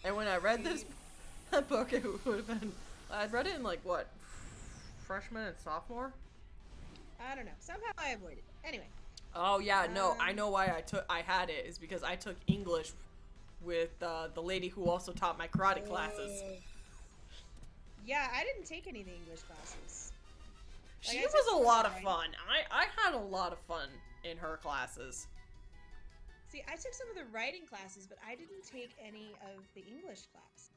S2: And when I read this book, it would have been... I'd read it in, like, what? Freshman and sophomore?
S1: I don't know. Somehow I avoided it. Anyway.
S2: Oh, yeah, no. I know why I had it. Is because I took English with the lady who also taught my karate classes.
S1: Yeah, I didn't take any of the English classes. Like,
S2: She
S1: I took
S2: was a
S1: some
S2: lot of
S1: writing.
S2: fun. I had a lot of fun in her classes.
S1: See, I took some of the writing classes, but I didn't take any of the English class.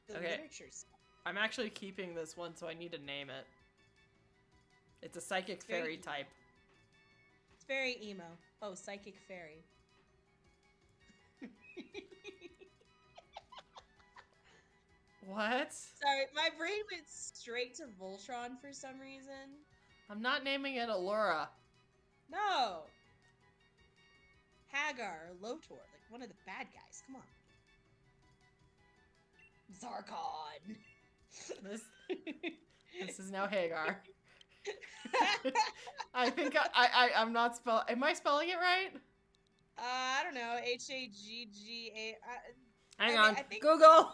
S1: The
S2: Okay.
S1: literature stuff.
S2: I'm actually keeping this one, so I need to name it. It's a psychic
S1: very
S2: fairy
S1: emo.
S2: type.
S1: It's very emo. Oh, Psychic Fairy.
S2: What?
S1: Sorry, my brain went straight to Voltron for some reason.
S2: I'm not naming it Allura.
S1: No! Hagar or Lotor, like one of the bad guys. Come on. Zarkon.
S2: This is now Hagar. I think I'm not am I spelling it right?
S1: I don't know. Haggga.
S2: Hang
S1: I
S2: on.
S1: think-
S2: Google.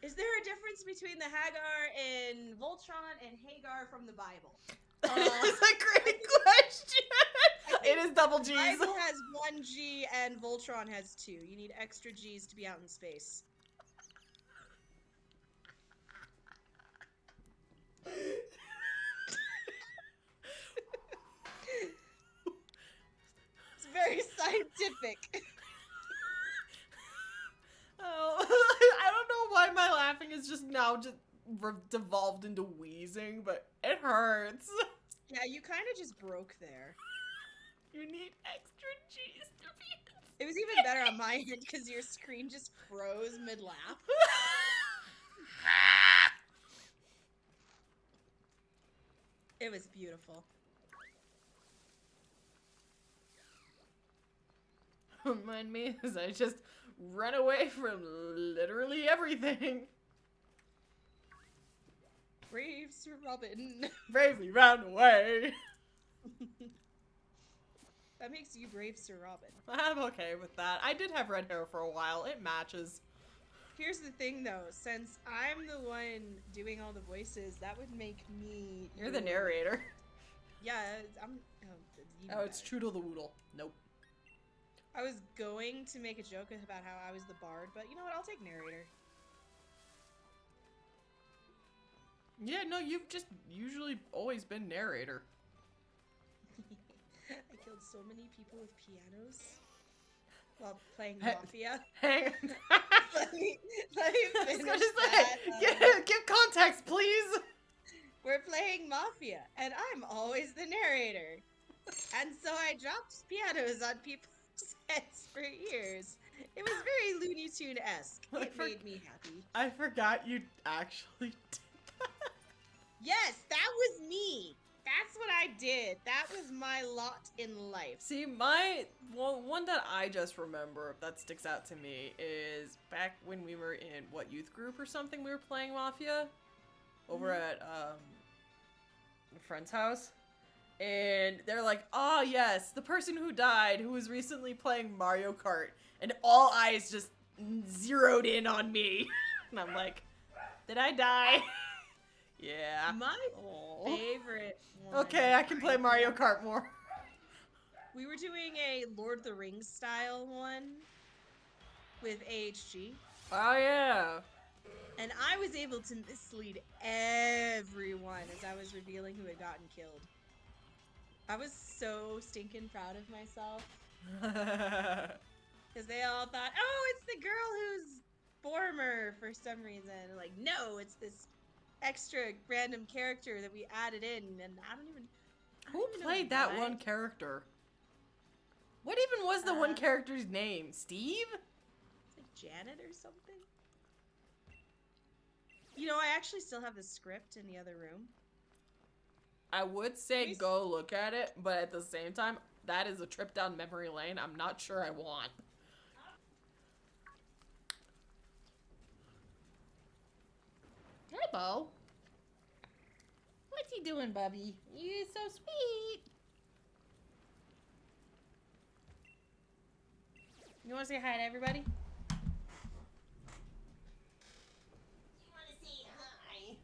S1: Is there a difference between the Hagar in Voltron and Hagar from the Bible?
S2: That is a great question. It is double G's.
S1: Bible has 1 G and Voltron has 2. You need extra G's to be out in space. It's very scientific.
S2: Oh, I don't know why my laughing is is just now just devolved into wheezing, but it hurts.
S1: Yeah, you kind of just broke there.
S2: You need extra cheese to be.
S1: It was even better on my end because your screen just froze mid-laugh. It was beautiful.
S2: Remind me as I just run away from literally everything.
S1: Brave Sir Robin.
S2: Bravely ran away.
S1: That makes you Brave Sir Robin.
S2: I'm okay with that. I did have red hair for a while. It matches.
S1: Here's the thing, though. Since I'm the one doing all the voices, that would make me...
S2: You're the narrator.
S1: Yeah, I'm...
S2: Oh, it's Choodle the Woodle. Nope.
S1: I was going to make a joke about how I was the bard, but you know what? I'll take narrator.
S2: Yeah, no, you've just usually always been narrator.
S1: I killed so many people with pianos while playing Mafia.
S2: Hang on.
S1: let me finish
S2: give context, please.
S1: We're playing Mafia, and I'm always the narrator. And so I dropped pianos on people's heads for years. It was very Looney Tune-esque. It made me happy.
S2: I forgot you actually did that.
S1: Yes, that was me. That's what I did. That was my lot in life.
S2: See, one that I just remember that sticks out to me is back when we were in, what, youth group or something, we were playing Mafia over at a friend's house. And they're like, oh yes, the person who died who was recently playing Mario Kart. And all eyes just zeroed in on me. And I'm like, did I die? Yeah.
S1: My favorite one.
S2: Okay, I can play Mario Kart more.
S1: We were doing a Lord of the Rings style one with AHG.
S2: Oh yeah.
S1: And I was able to mislead everyone as I was revealing who had gotten killed. I was so stinking proud of myself. Because they all thought, oh, it's the girl who's Bormer for some reason. Like, no, it's this extra random character that we added in, and I don't even
S2: Who played that one character? What even was the one character's name? Steve?
S1: Like Janet or something? You know, I actually still have the script in the other room.
S2: I would say go look at it, but at the same time, that is a trip down memory lane I'm not sure I want. Hey, Bo. What's he doing, Bubby? You're so sweet. You want to say hi to everybody? You want to say hi?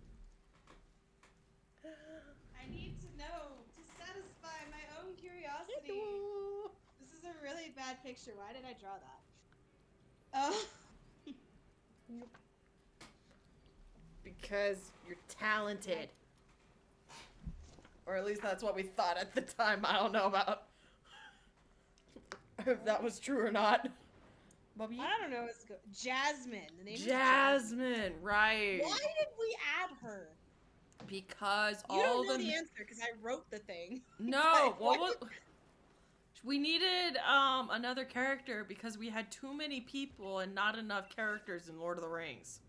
S1: I need to know to satisfy my own curiosity.
S2: Hello.
S1: This is a really bad picture. Why did I draw that? Oh.
S2: Because you're talented. Or at least that's what we thought at the time. I don't know about if that was true or not. Bubby?
S1: I don't know. It's Jasmine. The name is
S2: Jasmine, right.
S1: Why did we add her?
S2: Because
S1: You don't know the answer because I wrote the thing.
S2: No, we needed another character because we had too many people and not enough characters in Lord of the Rings.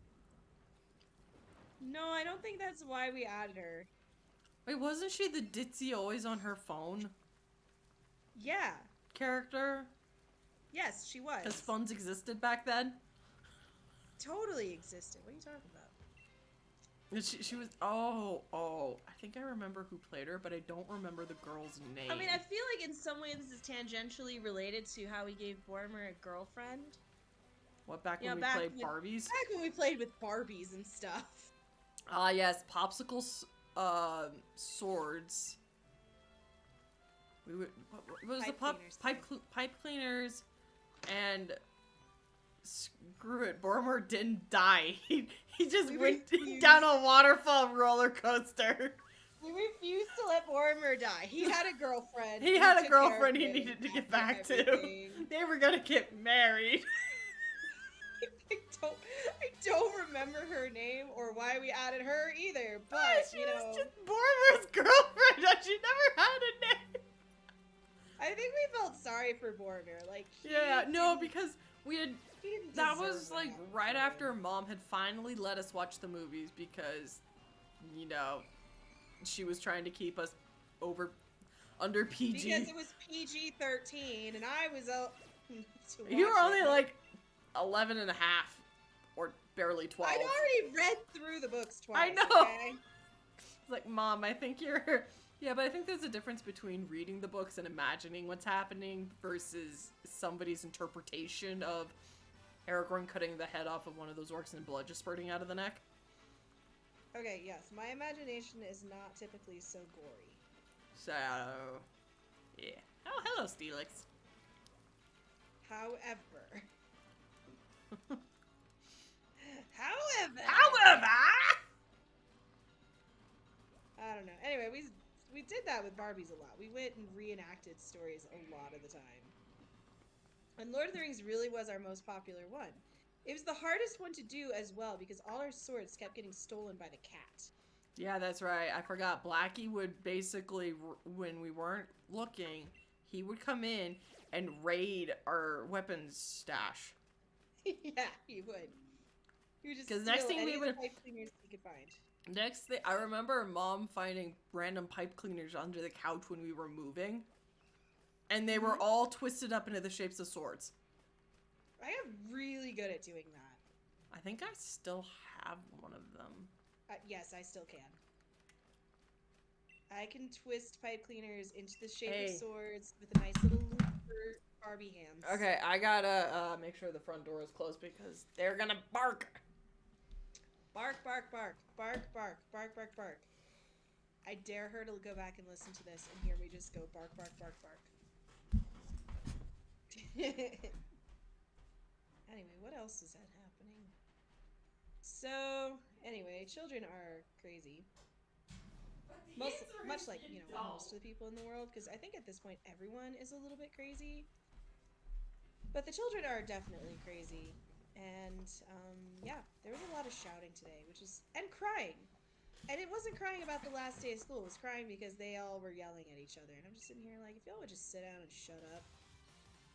S1: No, I don't think that's why we added her.
S2: Wait, wasn't she the ditzy always on her phone
S1: Yeah.
S2: character?
S1: Yes, she was.
S2: Because phones existed back then?
S1: Totally existed. What are you talking about?
S2: And she was, oh, I think I remember who played her, but I don't remember the girl's name.
S1: I mean, I feel like in some way this is tangentially related to how we gave Bormer a girlfriend.
S2: What, back when we played Barbies?
S1: Back when we played with Barbies and stuff.
S2: Ah, yes, popsicle swords. We would, what was pipe cleaners, and screw it, Bormer didn't die. He just went down a waterfall roller coaster.
S1: We refused to let Bormer die. He had a girlfriend.
S2: He had a girlfriend he needed to get back to. They were gonna get married.
S1: I don't remember her name or why we added her either, but
S2: she was just Borimir's girlfriend. She never had a name.
S1: I think we felt sorry for Boromir. Like,
S2: because we had. That was like right after Mom had finally let us watch the movies because, she was trying to keep us under PG.
S1: Because it was PG-13 and I was
S2: you were only like 11 and a half or barely 12.
S1: I'd already read through the books twice.
S2: I know.
S1: Okay?
S2: It's like, Mom, I think you're. Yeah, but I think there's a difference between reading the books and imagining what's happening versus somebody's interpretation of Aragorn cutting the head off of one of those orcs and blood just spurting out of the neck.
S1: Okay, yes. My imagination is not typically so gory.
S2: So, yeah. Oh, hello, Steelix.
S1: However. I don't know. Anyway, we did that with Barbies a lot. We went and reenacted stories a lot of the time. And Lord of the Rings really was our most popular one. It was the hardest one to do as well because all our swords kept getting stolen by the cat.
S2: Yeah, that's right. I forgot. Blackie would basically, when we weren't looking, he would come in and raid our weapons stash.
S1: Yeah, he would. He would just steal
S2: next thing
S1: any
S2: we
S1: of the
S2: would
S1: pipe cleaners he could find.
S2: Next thing, I remember Mom finding random pipe cleaners under the couch when we were moving, and they were all twisted up into the shapes of swords.
S1: I am really good at doing that.
S2: I think I still have one of them.
S1: Yes, I still can. I can twist pipe cleaners into the shape of swords with a nice little loop for Barbie hands.
S2: Okay, I gotta make sure the front door is closed because they're gonna bark.
S1: Bark, bark, bark. Bark, bark, bark, bark, bark. I dare her to go back and listen to this and hear me just go bark, bark, bark, bark. Anyway, what else is that happening? So, anyway, children are crazy. Much like, most of the people in the world, because I think at this point everyone is a little bit crazy. But the children are definitely crazy. And, yeah, there was a lot of shouting today, and crying. And it wasn't crying about the last day of school, it was crying because they all were yelling at each other. And I'm just sitting here like, if y'all would just sit down and shut up,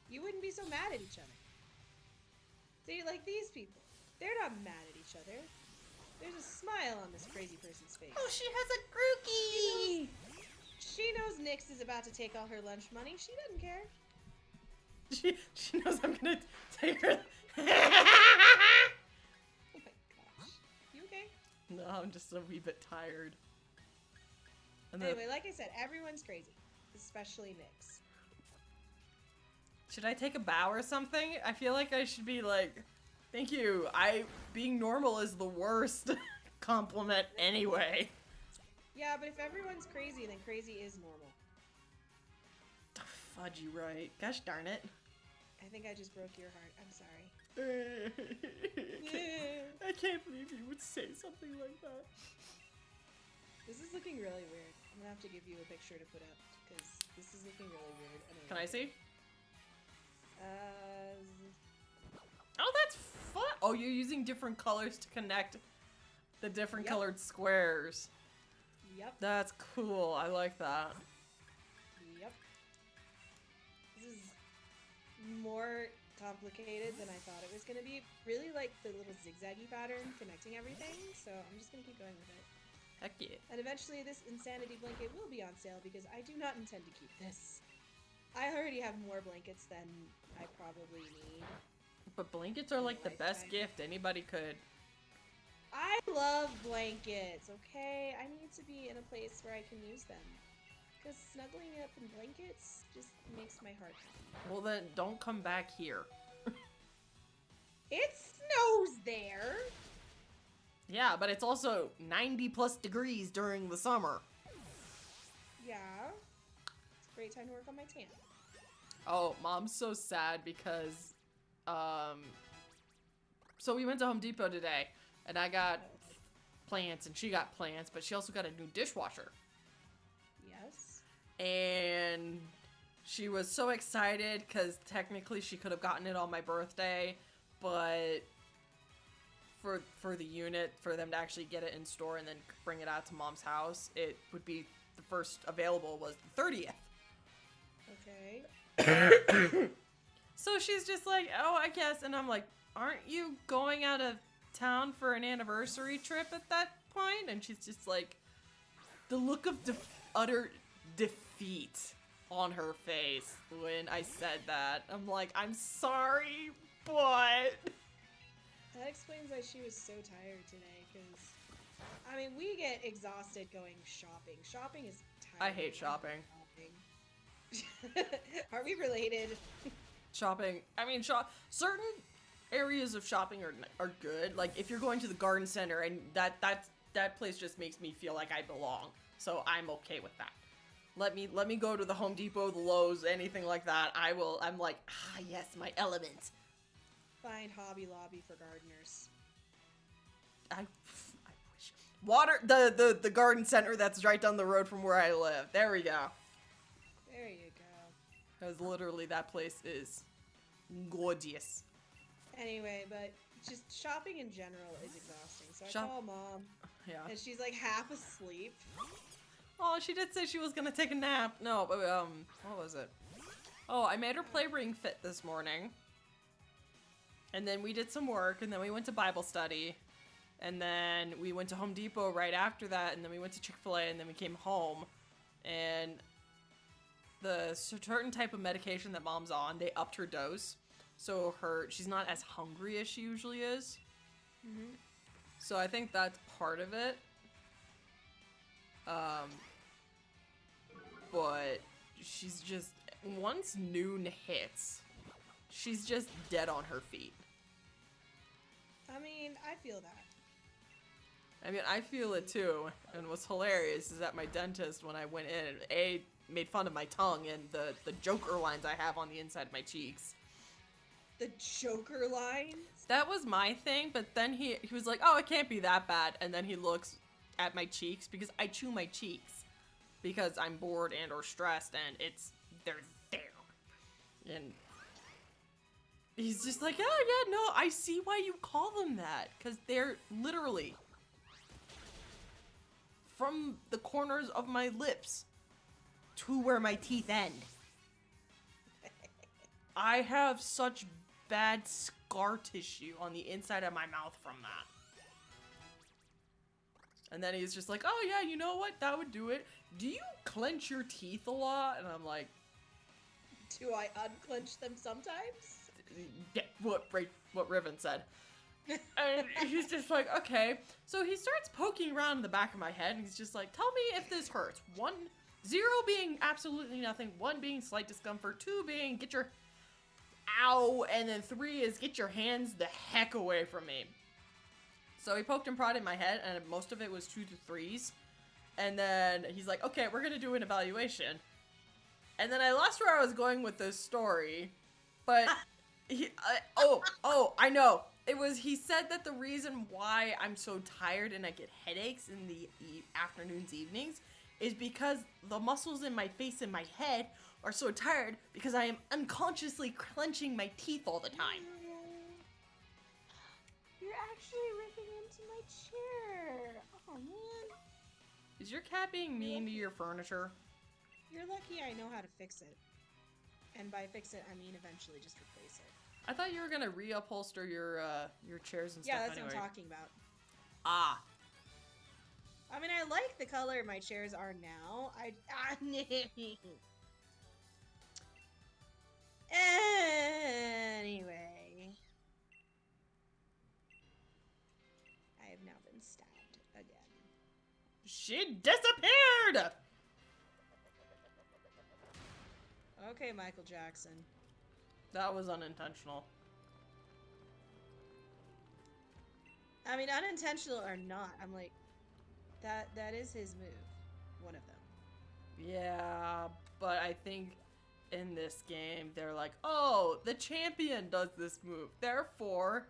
S1: you wouldn't be so mad at each other. See, like these people, they're not mad at each other. There's a smile on this crazy person's face.
S2: Oh, she has a Grookey!
S1: She knows Nyx is about to take all her lunch money. She doesn't care.
S2: She knows I'm gonna take her.
S1: Oh my gosh. You okay?
S2: No, I'm just a wee bit tired.
S1: Anyway, like I said, everyone's crazy. Especially Nyx.
S2: Should I take a bow or something? I feel like I should be like, thank you. Being normal is the worst compliment anyway.
S1: Yeah, but if everyone's crazy, then crazy is normal.
S2: Fudge, you right. Gosh darn it.
S1: I think I just broke your heart. I'm sorry.
S2: I can't believe you would say something like that.
S1: This is looking really weird. I'm gonna have to give you a picture to put up, because this is looking really weird.
S2: Can I see? Oh, that's fun! Oh, you're using different colors to connect the different colored squares.
S1: Yep.
S2: That's cool. I like that.
S1: Yep. This is more complicated than I thought it was going to be. Really like the little zigzaggy pattern connecting everything, so I'm just going to keep going with it.
S2: Heck yeah.
S1: And eventually this insanity blanket will be on sale because I do not intend to keep this. I already have more blankets than I probably need.
S2: But blankets are like the best gift anybody could.
S1: I love blankets, okay? I need to be in a place where I can use them. Because snuggling up in blankets just makes my heart happy.
S2: Well then, don't come back here.
S1: It snows there!
S2: Yeah, but it's also 90 plus degrees during the summer.
S1: Yeah. It's a great time to work on my tan.
S2: Oh, Mom's so sad because, so we went to Home Depot today, and I got plants, and she got plants, but she also got a new dishwasher.
S1: Yes.
S2: And she was so excited, because technically she could have gotten it on my birthday, but for the unit, for them to actually get it in store and then bring it out to mom's house, it would be the first available was the 30th.
S1: Okay.
S2: So she's just like, oh, I guess. And I'm like, aren't you going out of town for an anniversary trip at that point? And she's just like, the look of utter defeat on her face when I said that. I'm like, I'm sorry, but...
S1: That explains why she was so tired today, because, I mean, we get exhausted going shopping. Shopping is tiring.
S2: I hate shopping.
S1: Are we related?
S2: Shopping. I mean, certain areas of shopping are good. Like, if you're going to the garden center, and that place just makes me feel like I belong. So I'm okay with that. Let me go to the Home Depot, the Lowe's, anything like that. I'm like, yes, my element.
S1: Find Hobby Lobby for gardeners.
S2: I wish. Water, the garden center that's right down the road from where I live. There we go.
S1: There you go.
S2: Because literally that place is gorgeous.
S1: Anyway, but just shopping in general is exhausting. So I call Mom.
S2: Yeah.
S1: And she's like half asleep.
S2: Oh, she did say she was gonna take a nap. No, but what was it? Oh, I made her play Ring Fit this morning. And then we did some work, and then we went to Bible study. And then we went to Home Depot right after that, and then we went to Chick-fil-A, and then we came home. And the certain type of medication that Mom's on, they upped her dose. So she's not as hungry as she usually is.
S1: Mm-hmm.
S2: So I think that's part of it. But she's just, once noon hits, she's just dead on her feet.
S1: I mean, I feel that.
S2: I mean, I feel it too. And what's hilarious is that my dentist, when I went in, made fun of my tongue and the Joker lines I have on the inside of my cheeks.
S1: The Joker lines?
S2: That was my thing, but then he was like, oh, it can't be that bad. And then he looks at my cheeks, because I chew my cheeks because I'm bored and or stressed, and they're there. And he's just like, oh yeah, no, I see why you call them that, because they're literally from the corners of my lips to where my teeth end. I have such bad scar tissue on the inside of my mouth from that. And then he's just like, oh yeah, you know what? That would do it. Do you clench your teeth a lot? And I'm like,
S1: do I unclench them sometimes?
S2: Yeah, what Rivan said. And he's just like, okay. So he starts poking around in the back of my head, and he's just like, tell me if this hurts. 0 being absolutely nothing, 1 being slight discomfort, 2 being get your ow, and then 3 is get your hands the heck away from me. So he poked and prodded my head, and most of it was 2 to 3s. And then he's like, okay, we're gonna do an evaluation. And then I lost where I was going with this story, but I know. He said that the reason why I'm so tired and I get headaches in the afternoons, evenings, is because the muscles in my face and my head are so tired because I am unconsciously clenching my teeth all the time.
S1: You're actually ripping into my chair. Oh man.
S2: Is your cat being mean to your furniture?
S1: You're lucky I know how to fix it. And by fix it, I mean eventually just replace it.
S2: I thought you were gonna reupholster your chairs and stuff.
S1: Yeah, that's
S2: anyway.
S1: what I'm talking about.
S2: Ah.
S1: I mean, I like the color my chairs are now. Anyway. I have now been stabbed again.
S2: She disappeared!
S1: Okay, Michael Jackson.
S2: That was unintentional.
S1: I mean, unintentional or not, I'm like, that is his move. One of them.
S2: Yeah, but I think in this game, they're like, oh, the champion does this move. Therefore,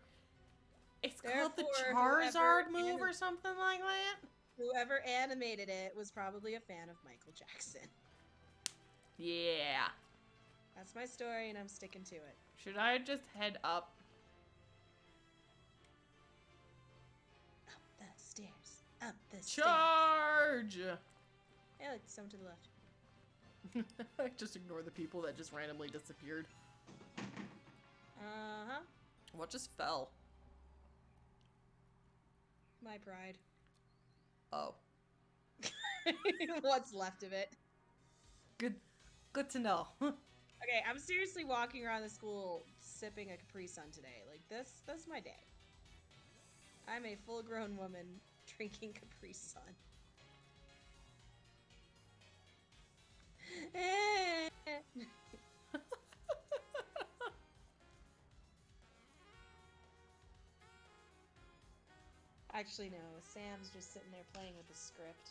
S2: it's called the Charizard move or something like that?
S1: Whoever animated it was probably a fan of Michael Jackson.
S2: Yeah.
S1: That's my story, and I'm sticking to it.
S2: Should I just head up?
S1: Up the stairs.
S2: Charge!
S1: Hey, look, some to the left.
S2: Just ignore the people that just randomly disappeared.
S1: Uh-huh.
S2: What just fell?
S1: My pride.
S2: Oh.
S1: What's left of it.
S2: Good to know.
S1: Okay, I'm seriously walking around the school sipping a Capri Sun today. Like, that's my day. I'm a full-grown woman drinking Capri Sun. Actually, no. Sam's just sitting there playing with the script.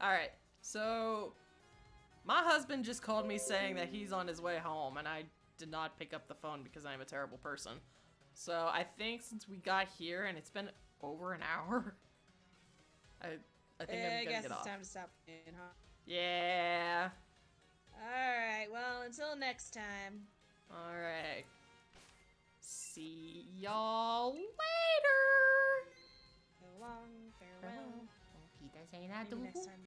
S2: Alright, so my husband just called me saying that he's on his way home, and I did not pick up the phone because I'm a terrible person. So I think since we got here and it's been over an hour, I think I'm gonna get off.
S1: I guess it's time to stop playing, huh?
S2: Yeah.
S1: Alright, well, until next time.
S2: Alright. See y'all later.
S1: So long, farewell.
S2: Kita say
S1: Maybe next time.